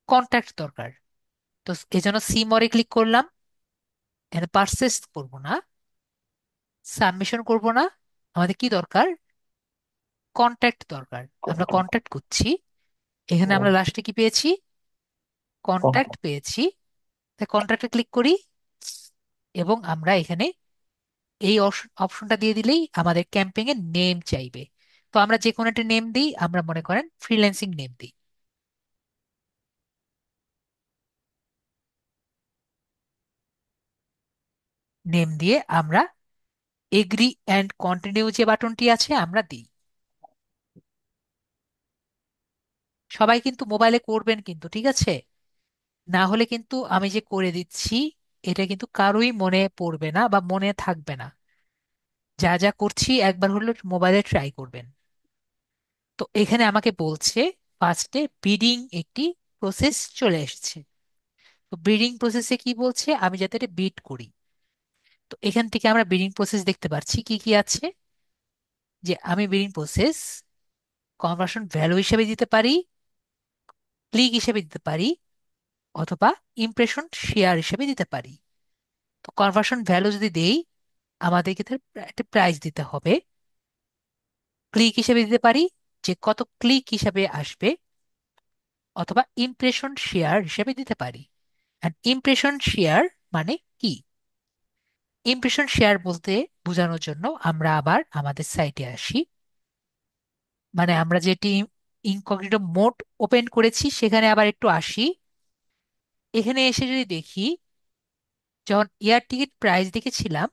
কন্ট্যাক্ট দরকার। তো এই জন্য সি মরে ক্লিক করলাম। এখানে পারচেস করব না, সাবমিশন করব না, আমাদের কি দরকার? কন্ট্যাক্ট দরকার। আমরা কন্ট্যাক্ট করছি। এখানে আমরা লাস্টে কি পেয়েছি? Contact contact. পেয়েছি। তাই কন্ট্যাক্টে ক্লিক করি, এবং আমরা এখানে এই অপশনটা দিয়ে দিলেই আমাদের ক্যাম্পেইন এর নেম চাইবে। তো আমরা যে কোনো একটা নেম দিই, আমরা মনে করেন ফ্রিল্যান্সিং নেম দিই। নেম দিয়ে আমরা এগ্রি অ্যান্ড কন্টিনিউ যে বাটনটি আছে আমরা দিই। সবাই কিন্তু মোবাইলে করবেন কিন্তু, ঠিক আছে? না হলে কিন্তু আমি যে করে দিচ্ছি এটা কিন্তু কারোই মনে পড়বে না বা মনে থাকবে না। যা যা করছি একবার হলো মোবাইলে ট্রাই করবেন। তো এখানে আমাকে বলছে ফার্স্টে বিডিং একটি প্রসেস চলে এসেছে। তো বিডিং প্রসেসে কি বলছে, আমি যাতে এটা বিট করি। তো এখান থেকে আমরা বিডিং প্রসেস দেখতে পাচ্ছি কি কি আছে। যে আমি বিডিং প্রসেস কনভার্সন ভ্যালু হিসেবে দিতে পারি, ক্লিক হিসেবে দিতে পারি, অথবা ইমপ্রেশন শেয়ার হিসেবে দিতে পারি। তো কনভার্সন ভ্যালু যদি দেই, আমাদেরকে তার একটা প্রাইস দিতে হবে। ক্লিক হিসেবে দিতে পারি, যে কত ক্লিক হিসেবে আসবে, অথবা ইমপ্রেশন শেয়ার হিসেবে দিতে পারি। ইমপ্রেশন শেয়ার মানে কি? ইমপ্রেশন শেয়ার বলতে বোঝানোর জন্য আমরা আবার আমাদের সাইটে আসি। মানে আমরা যেটি ইনকগনিটো মোড ওপেন করেছি সেখানে আবার একটু আসি। এখানে এসে যদি দেখি, যখন এয়ার টিকিট প্রাইস দেখেছিলাম,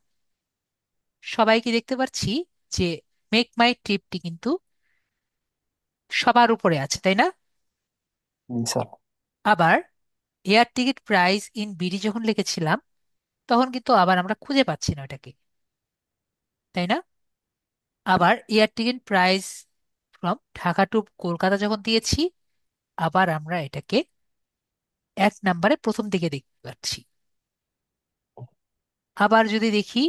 সবাইকে দেখতে পাচ্ছি যে মেক মাই ট্রিপটি কিন্তু সবার উপরে আছে, তাই না? জি স্যার। আবার air ticket price in BD যখন লিখেছিলাম, তখন কিন্তু আবার আমরা খুঁজে পাচ্ছি না ওটাকে, তাই না? আবার air ticket price from Dhaka to Kolkata যখন দিয়েছি, আবার আমরা এটাকে 1 নম্বরে প্রথম দিকে দেখতে পাচ্ছি। আবার যদি দেখি,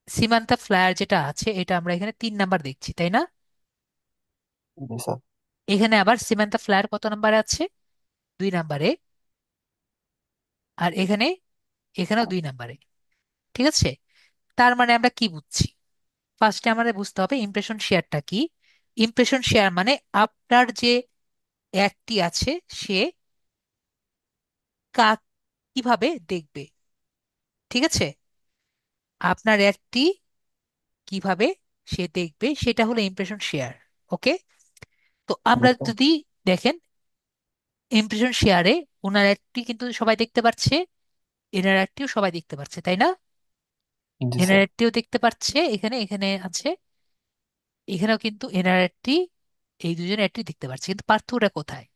সীমান্তা ফ্লায়ার যেটা আছে এটা আমরা এখানে 3 নাম্বার দেখছি, তাই না? জি স্যার। এখানে আবার সীমান্তা ফ্লায়ার কত নাম্বারে আছে? 2 নাম্বারে। আর এখানে, এখানেও 2 নাম্বারে। ঠিক আছে। তার মানে আমরা কি বুঝছি? ফার্স্টে আমাদের বুঝতে হবে ইমপ্রেশন শেয়ারটা কি। ইমপ্রেশন শেয়ার মানে আপনার যে অ্যাডটি আছে সে কা কিভাবে দেখবে। ঠিক আছে। আপনার অ্যাডটি কিভাবে সে দেখবে সেটা হলো ইমপ্রেশন শেয়ার। ওকে। তো জি আমরা স্যার। যদি দেখেন ইমপ্রেশন শেয়ারে ওনার অ্যাডটি কিন্তু সবাই দেখতে পাচ্ছে, এনার অ্যাডটিও সবাই দেখতে পাচ্ছে, তাই না? জি এনার স্যার। অ্যাডটিও দেখতে পাচ্ছে, এখানে এখানে আছে, এখানেও কিন্তু এনার অ্যাডটি, এই দুজনের অ্যাডটি দেখতে পাচ্ছে। কিন্তু পার্থক্যটা কোথায়?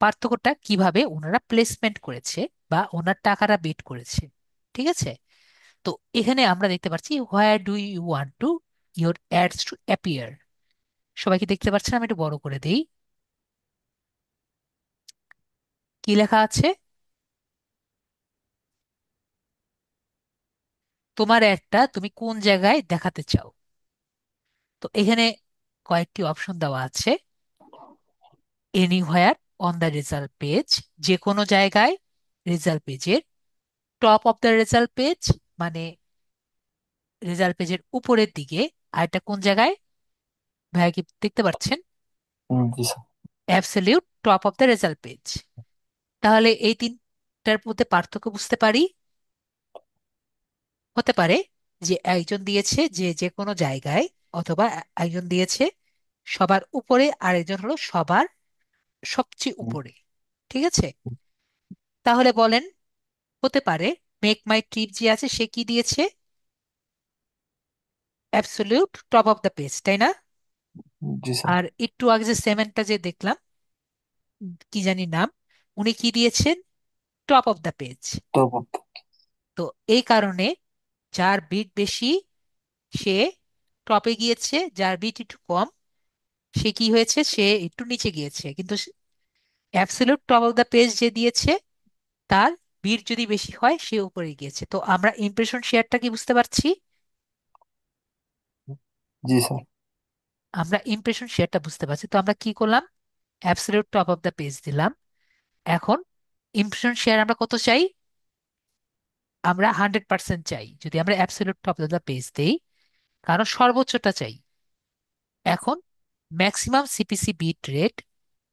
পার্থক্যটা কিভাবে ওনারা প্লেসমেন্ট করেছে বা ওনার টাকাটা বেট করেছে। ঠিক আছে। তো এখানে আমরা দেখতে পাচ্ছি where do you want to your ads to appear. সবাইকে দেখতে পাচ্ছেন? আমি একটু বড় করে দেই। কি লেখা আছে? তোমার অ্যাডটা তুমি কোন জায়গায় দেখাতে চাও। তো এখানে কয়েকটি অপশন দেওয়া আছে। Anywhere on the result page, যে কোনো জায়গায় রেজাল্ট পেজের। Top of the result page মানে রেজাল্ট পেজের উপরের দিকে। আর এটা কোন জায়গায়, ভাইয়া কি দেখতে পাচ্ছেন? জি sir. Absolute top of the result page. তাহলে এই তিনটার মধ্যে পার্থক্য বুঝতে পারি। হতে পারে যে একজন দিয়েছে যে যে কোনো জায়গায়, অথবা একজন দিয়েছে সবার উপরে, আর একজন হলো সবার সবচেয়ে উপরে। ঠিক আছে। তাহলে বলেন, হতে পারে মেক মাই ট্রিপ যে আছে সে কি দিয়েছে? Absolute top of the page, তাই না? জি স্যার। আর একটু আগে যে সেভেনটা যে দেখলাম, কি জানি নাম, উনি কি দিয়েছেন? Top of the page. তো তো এই কারণে যার বিট বেশি সে টপে গিয়েছে, যার বিট একটু কম সে কি হয়েছে, সে একটু নিচে গিয়েছে। কিন্তু absolute top of the page যে দিয়েছে তার বিট যদি বেশি হয় সে উপরে গিয়েছে। তো আমরা ইমপ্রেশন শেয়ারটা কি বুঝতে পারছি? জি স্যার। আমরা ইমপ্রেশন শেয়ারটা বুঝতে পারছি। তো আমরা কি করলাম? Absolute top of the page দিলাম। এখন ইমপ্রেশন শেয়ার আমরা কত চাই? আমরা 100% চাই যদি আমরা absolute top of the page দেই, কারণ সর্বোচ্চটা চাই। এখন ম্যাক্সিমাম সিপিসি বিট রেট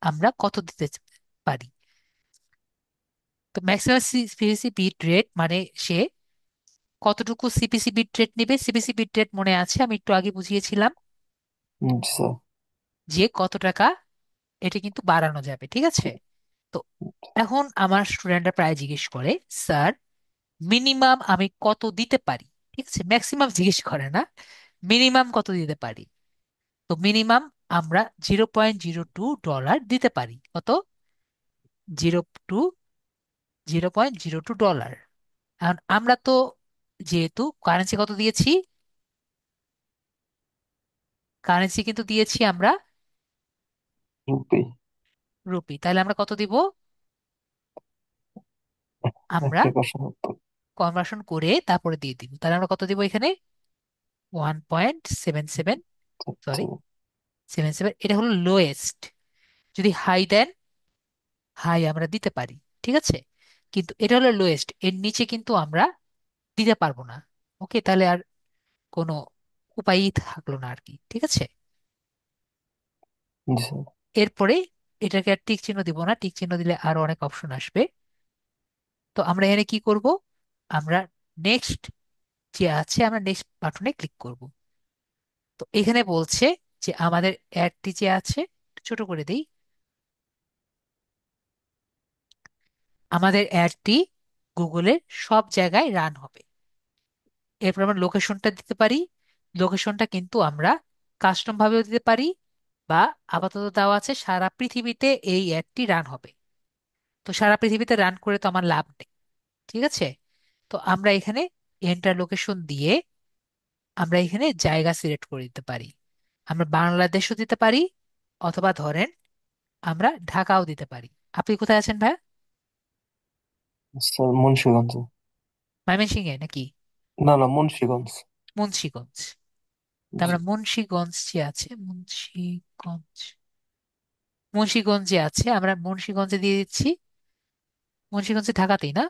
আমরা কত দিতে পারি? তো ম্যাক্সিমাম সিপিসি বিট রেট মানে সে কতটুকু সিপিসি বিট রেট নেবে। সিপিসি বিট রেট মনে আছে, আমি একটু আগে বুঝিয়েছিলাম জি স্যার। যে কত টাকা এটা কিন্তু বাড়ানো যাবে। ঠিক আছে। তো এখন আমার স্টুডেন্টরা প্রায় জিজ্ঞেস করে, স্যার মিনিমাম আমি কত দিতে পারি। ঠিক আছে, ম্যাক্সিমাম জিজ্ঞেস করে না, মিনিমাম কত দিতে পারি। তো মিনিমাম আমরা 0.02 ডলার দিতে পারি। কত? 0.02 ডলার। এখন আমরা তো যেহেতু কারেন্সি কত দিয়েছি, কারেন্সি কিন্তু দিয়েছি আমরা রুপি। রুপি, তাহলে আমরা কত দিব? এক আমরা টাকা 70। কনভার্সন করে তারপরে দিয়ে দিব, তাহলে আমরা কত দিব এখানে? 1.77, সরি, 77, এটা হলো লোয়েস্ট। যদি হাই দেন, হাই আমরা দিতে পারি, ঠিক আছে, কিন্তু এটা হলো লোয়েস্ট, এর নিচে কিন্তু আমরা দিতে পারবো না। ওকে, তাহলে আর কোনো উপায়ই থাকলো না আর কি, ঠিক আছে। জি স্যার। এরপরে এটাকে আর টিক চিহ্ন দিব না, টিক চিহ্ন দিলে আরো অনেক অপশন আসবে। তো আমরা এখানে কি করব? আমরা নেক্সট যে আছে, আমরা নেক্সট বাটনে ক্লিক করব। তো এখানে বলছে যে আমাদের অ্যাডটি যে আছে, একটু ছোট করে দেই, আমাদের অ্যাডটি গুগলের সব জায়গায় রান হবে। এরপর আমরা লোকেশনটা দিতে পারি। লোকেশনটা কিন্তু আমরা কাস্টম ভাবেও দিতে পারি, বা আপাতত দেওয়া আছে সারা পৃথিবীতে এই অ্যাডটি রান হবে। তো সারা পৃথিবীতে রান করে তো আমার লাভ নেই, ঠিক আছে। তো আমরা এখানে এন্টার লোকেশন দিয়ে আমরা এখানে জায়গা সিলেক্ট করে দিতে পারি। আমরা বাংলাদেশও দিতে পারি, অথবা ধরেন আমরা ঢাকাও দিতে পারি। আপনি কোথায় আছেন ভাই? স্যার মুন্সিগঞ্জ। ময়মনসিংহে নাকি? না না, মুন্সিগঞ্জ। মুন্সিগঞ্জ। তা জি। আমরা মুন্সিগঞ্জ যে আছে, মুন্সিগঞ্জ, মুন্সিগঞ্জে আছে, আমরা মুন্সিগঞ্জে দিয়ে দিচ্ছি। মুন্সিগঞ্জে ঢাকাতেই না?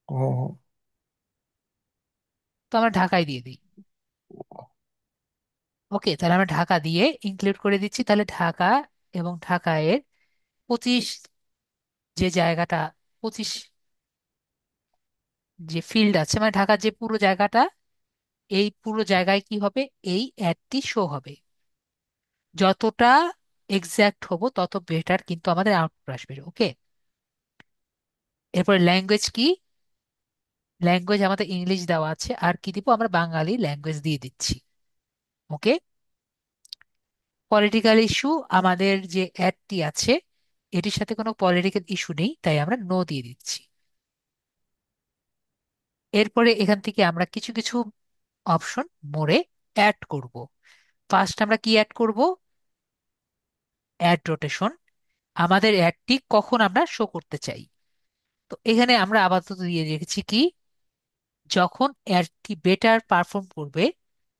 হ্যাঁ হ্যাঁ। তো আমরা ঢাকায় দিয়ে দিই। ওকে, তাহলে আমরা ঢাকা দিয়ে ইনক্লুড করে দিচ্ছি, তাহলে ঢাকা এবং ঢাকায়ের 25 যে জায়গাটা, 25 যে ফিল্ড আছে, মানে ঢাকার যে পুরো জায়গাটা, এই পুরো জায়গায় কি হবে? এই অ্যাডটি শো হবে। যতটা এক্সাক্ট হব তত বেটার কিন্তু আমাদের আউটপুট আসবে। ওকে, এরপরে ল্যাঙ্গুয়েজ কি? ল্যাঙ্গুয়েজ আমাদের ইংলিশ দেওয়া আছে, আর কি দিব? আমরা বাঙালি ল্যাঙ্গুয়েজ দিয়ে দিচ্ছি। ওকে, পলিটিক্যাল ইস্যু, আমাদের যে অ্যাডটি আছে এটির সাথে কোনো পলিটিক্যাল ইস্যু নেই, তাই আমরা নো দিয়ে দিচ্ছি। এরপরে এখান থেকে আমরা কিছু কিছু অপশন মোড়ে অ্যাড করব। ফার্স্ট আমরা কি অ্যাড করব? Ad rotation. আমাদের অ্যাডটি কখন আমরা শো করতে চাই। তো এখানে আমরা আপাতত দিয়ে রেখেছি কি, যখন অ্যাডটি বেটার পারফর্ম করবে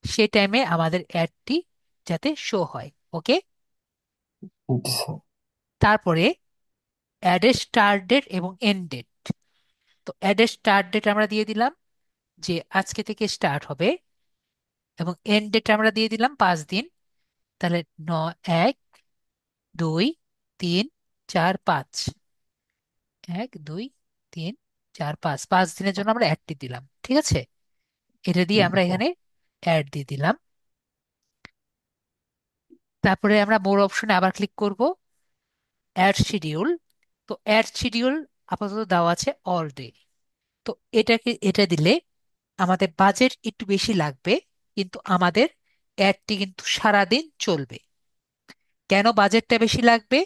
সেই টাইমে আমাদের অ্যাডটি যাতে শো হয়। ওকে, জি স্যার। তারপরে অ্যাডের স্টার্ট ডেট এবং এন্ড ডেট। তো অ্যাডের স্টার্ট ডেট আমরা দিয়ে দিলাম যে আজকে থেকে স্টার্ট হবে, এবং এন্ড ডেট আমরা দিয়ে দিলাম 5 দিন। তাহলে 1, 2, 3, 4, 5, 1, 2, 3, 4, 5, 5 দিনের জন্য আমরা অ্যাডটি দিলাম, ঠিক আছে। এটা দিয়ে জি আমরা স্যার। এখানে অ্যাড দিয়ে দিলাম। তারপরে আমরা মোর অপশনে আবার ক্লিক করব, অ্যাড শিডিউল। তো অ্যাড শিডিউল আপাতত দেওয়া আছে অল ডে। তো এটা দিলে আমাদের বাজেট একটু বেশি লাগবে, কিন্তু আমাদের অ্যাডটি কিন্তু সারাদিন চলবে। কেন বাজেটটা বেশি লাগবে?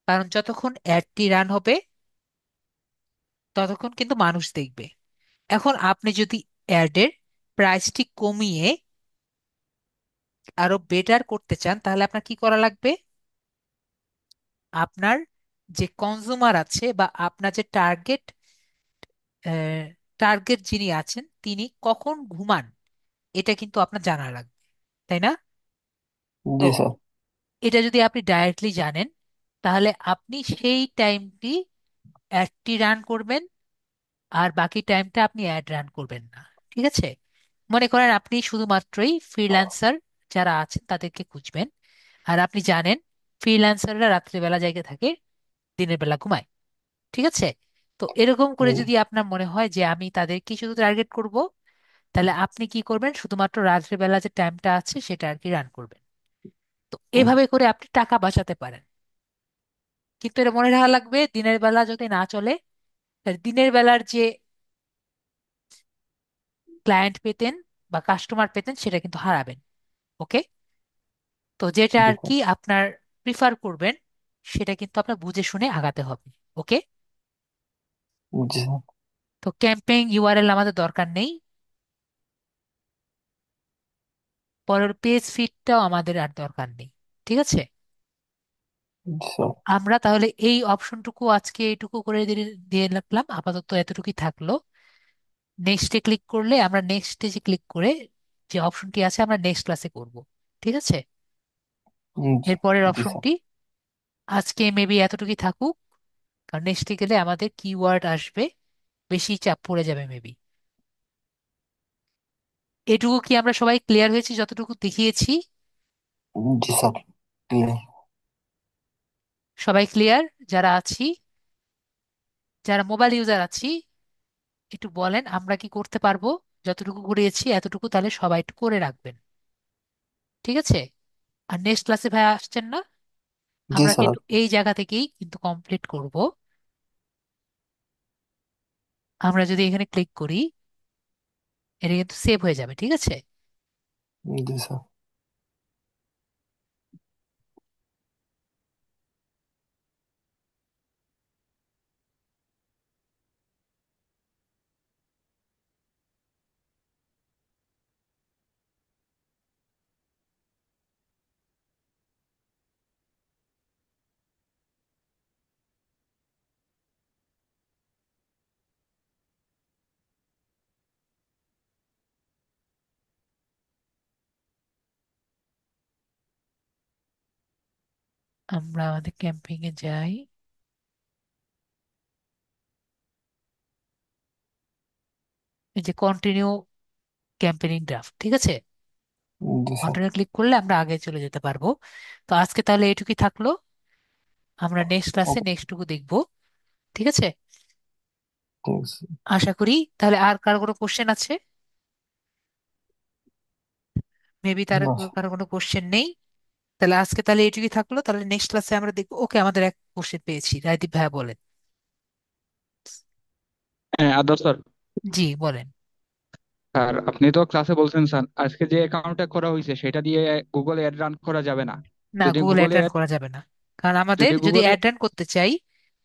কারণ যতক্ষণ অ্যাডটি রান হবে ততক্ষণ কিন্তু মানুষ দেখবে। এখন আপনি যদি অ্যাডের প্রাইসটি কমিয়ে আরো বেটার করতে চান, তাহলে আপনার কি করা লাগবে? আপনার যে কনজুমার আছে, বা আপনার যে টার্গেট, টার্গেট যিনি আছেন তিনি কখন ঘুমান, এটা কিন্তু আপনার জানা লাগবে, তাই না? তো জি স্যার। এটা যদি আপনি ডাইরেক্টলি জানেন, তাহলে আপনি সেই টাইমটি অ্যাডটি রান করবেন, আর বাকি টাইমটা আপনি অ্যাড রান করবেন না, ঠিক আছে। মনে করেন আপনি শুধুমাত্রই ফ্রিল্যান্সার যারা আছেন তাদেরকে খুঁজবেন, আর আপনি জানেন ফ্রিল্যান্সাররা রাত্রিবেলা জায়গা থাকে, দিনের বেলা ঘুমায়, ঠিক আছে। তো এরকম করে জি। যদি আপনার মনে হয় যে আমি তাদেরকে শুধু টার্গেট করব, তাহলে আপনি কি করবেন? শুধুমাত্র রাত্রিবেলা যে টাইমটা আছে সেটা আর কি রান করবেন। তো এভাবে করে আপনি টাকা বাঁচাতে পারেন। কিন্তু এটা মনে রাখা লাগবে, দিনের বেলা যদি না চলে, তাহলে দিনের বেলার যে ক্লায়েন্ট পেতেন বা কাস্টমার পেতেন সেটা কিন্তু হারাবেন। ওকে? তো যেটা জি আর কি আপনার প্রিফার করবেন সেটা কিন্তু আপনার বুঝে শুনে আগাতে হবে। ওকে? স্যার। জি স্যার। তো ক্যাম্পেইন ইউআরএল আমাদের দরকার নেই, পরের পেজ ফিডটাও আমাদের আর দরকার নেই। ঠিক আছে? জি স্যার। আমরা তাহলে এই অপশনটুকু আজকে এইটুকু করে দিয়ে দিয়ে রাখলাম, আপাতত এতটুকুই থাকলো। নেক্সটে ক্লিক করলে আমরা নেক্সট স্টেজে ক্লিক করে যে অপশনটি আছে আমরা নেক্সট ক্লাসে করব। ঠিক আছে? জি। এরপরের জি স্যার। অপশনটি আজকে মেবি এতটুকুই থাকুক, কারণ নেক্সটে গেলে আমাদের কিওয়ার্ড আসবে, বেশি চাপ পড়ে যাবে মেবি। এটুকু কি আমরা সবাই ক্লিয়ার হয়েছি যতটুকু দেখিয়েছি? জি স্যার। ক্লিয়ার। সবাই ক্লিয়ার যারা আছি, যারা মোবাইল ইউজার আছি, একটু বলেন আমরা কি করতে পারবো? যতটুকু করিয়েছি এতটুকু তাহলে সবাই একটু করে রাখবেন। ঠিক আছে? আর নেক্সট ক্লাসে ভাই আসছেন না? জি আমরা স্যার। কিন্তু এই জায়গা থেকেই কিন্তু কমপ্লিট করব। আমরা যদি এখানে ক্লিক করি এটা কিন্তু সেভ হয়ে যাবে। ঠিক আছে? জি স্যার। আমরা আমাদের ক্যাম্পিং এ যাই। এই যে কন্টিনিউ ক্যাম্পেইনিং ড্রাফট, ঠিক আছে? জি স্যার। কন্টিনিউ ক্লিক করলে আমরা আগে চলে যেতে পারবো। তো আজকে তাহলে এটুকুই থাকলো, আমরা নেক্সট ক্লাসে ওকে। নেক্সটটুকু দেখবো। ঠিক আছে? ঠিক আছে। আশা করি তাহলে আর কারো কোনো কোশ্চেন আছে? মেবি তার না কারো কোনো কোশ্চেন নেই। তাহলে আজকে তাহলে এটুকুই থাকলো, তাহলে নেক্সট ক্লাসে আমরা দেখবো। ওকে, আমাদের এক কোশ্চেন পেয়েছি, রায়দীপ ভাইয়া বলেন। হ্যাঁ আদর স্যার। জি বলেন। স্যার আপনি তো ক্লাসে বলছেন স্যার আজকে যে অ্যাকাউন্টটা করা হয়েছে সেটা দিয়ে গুগল অ্যাড রান করা যাবে না। না, যদি গুগল অ্যাড গুগলে রান করা যাবে না, কারণ আমাদের যদি যদি গুগলে অ্যাড রান করতে চাই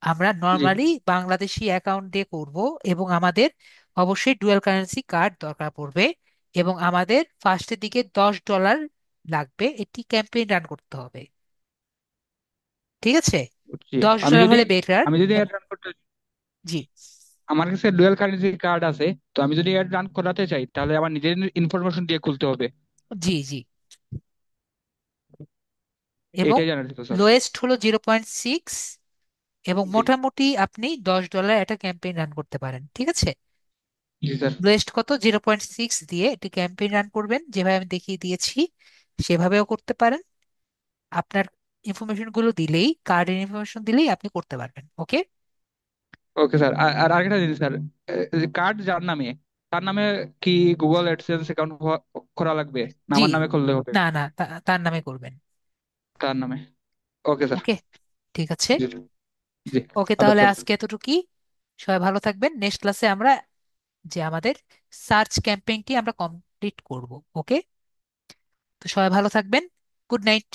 আমরা জি নর্মালি বাংলাদেশি অ্যাকাউন্ট দিয়ে করব, এবং আমাদের অবশ্যই ডুয়াল কারেন্সি কার্ড দরকার পড়বে, এবং আমাদের ফার্স্টের দিকে $10 লাগবে, এটি ক্যাম্পেইন রান করতে হবে। ঠিক আছে? বুঝছি। আমি $10 যদি হলে বেটার। আমি যদি অ্যাড রান করতে জি আমার কাছে ডুয়াল কারেন্সি কার্ড আছে, তো আমি যদি অ্যাড রান করাতে চাই তাহলে আমার নিজের ইনফরমেশন দিয়ে খুলতে হবে। জি জি। এবং এটাই জানার ছিল স্যার। লোয়েস্ট হলো 0.6, এবং জি মোটামুটি আপনি $10 একটা ক্যাম্পেইন রান করতে পারেন। ঠিক আছে? জি স্যার। লোয়েস্ট কত? 0.6 দিয়ে একটি ক্যাম্পেইন রান করবেন, যেভাবে আমি দেখিয়ে দিয়েছি সেভাবেও করতে পারেন। আপনার ইনফরমেশন গুলো দিলেই, কার্ডের ইনফরমেশন দিলেই আপনি করতে পারবেন। ওকে? Okay sir. আর আর আরেকটা জিনিস স্যার, কার্ড যার নামে তার নামে কি গুগল অ্যাডসেন্স অ্যাকাউন্ট করা লাগবে না জি, আমার নামে করলে হবে? না না, তার নামে করবেন। তার নামে। Okay sir. ওকে, ঠিক আছে। জি জি। ওকে, আদাব তাহলে স্যার। আজকে এতটুকুই। সবাই ভালো থাকবেন। নেক্সট ক্লাসে আমরা যে আমাদের সার্চ ক্যাম্পেইনটি আমরা কমপ্লিট করব। ওকে? তো সবাই ভালো থাকবেন। Good night.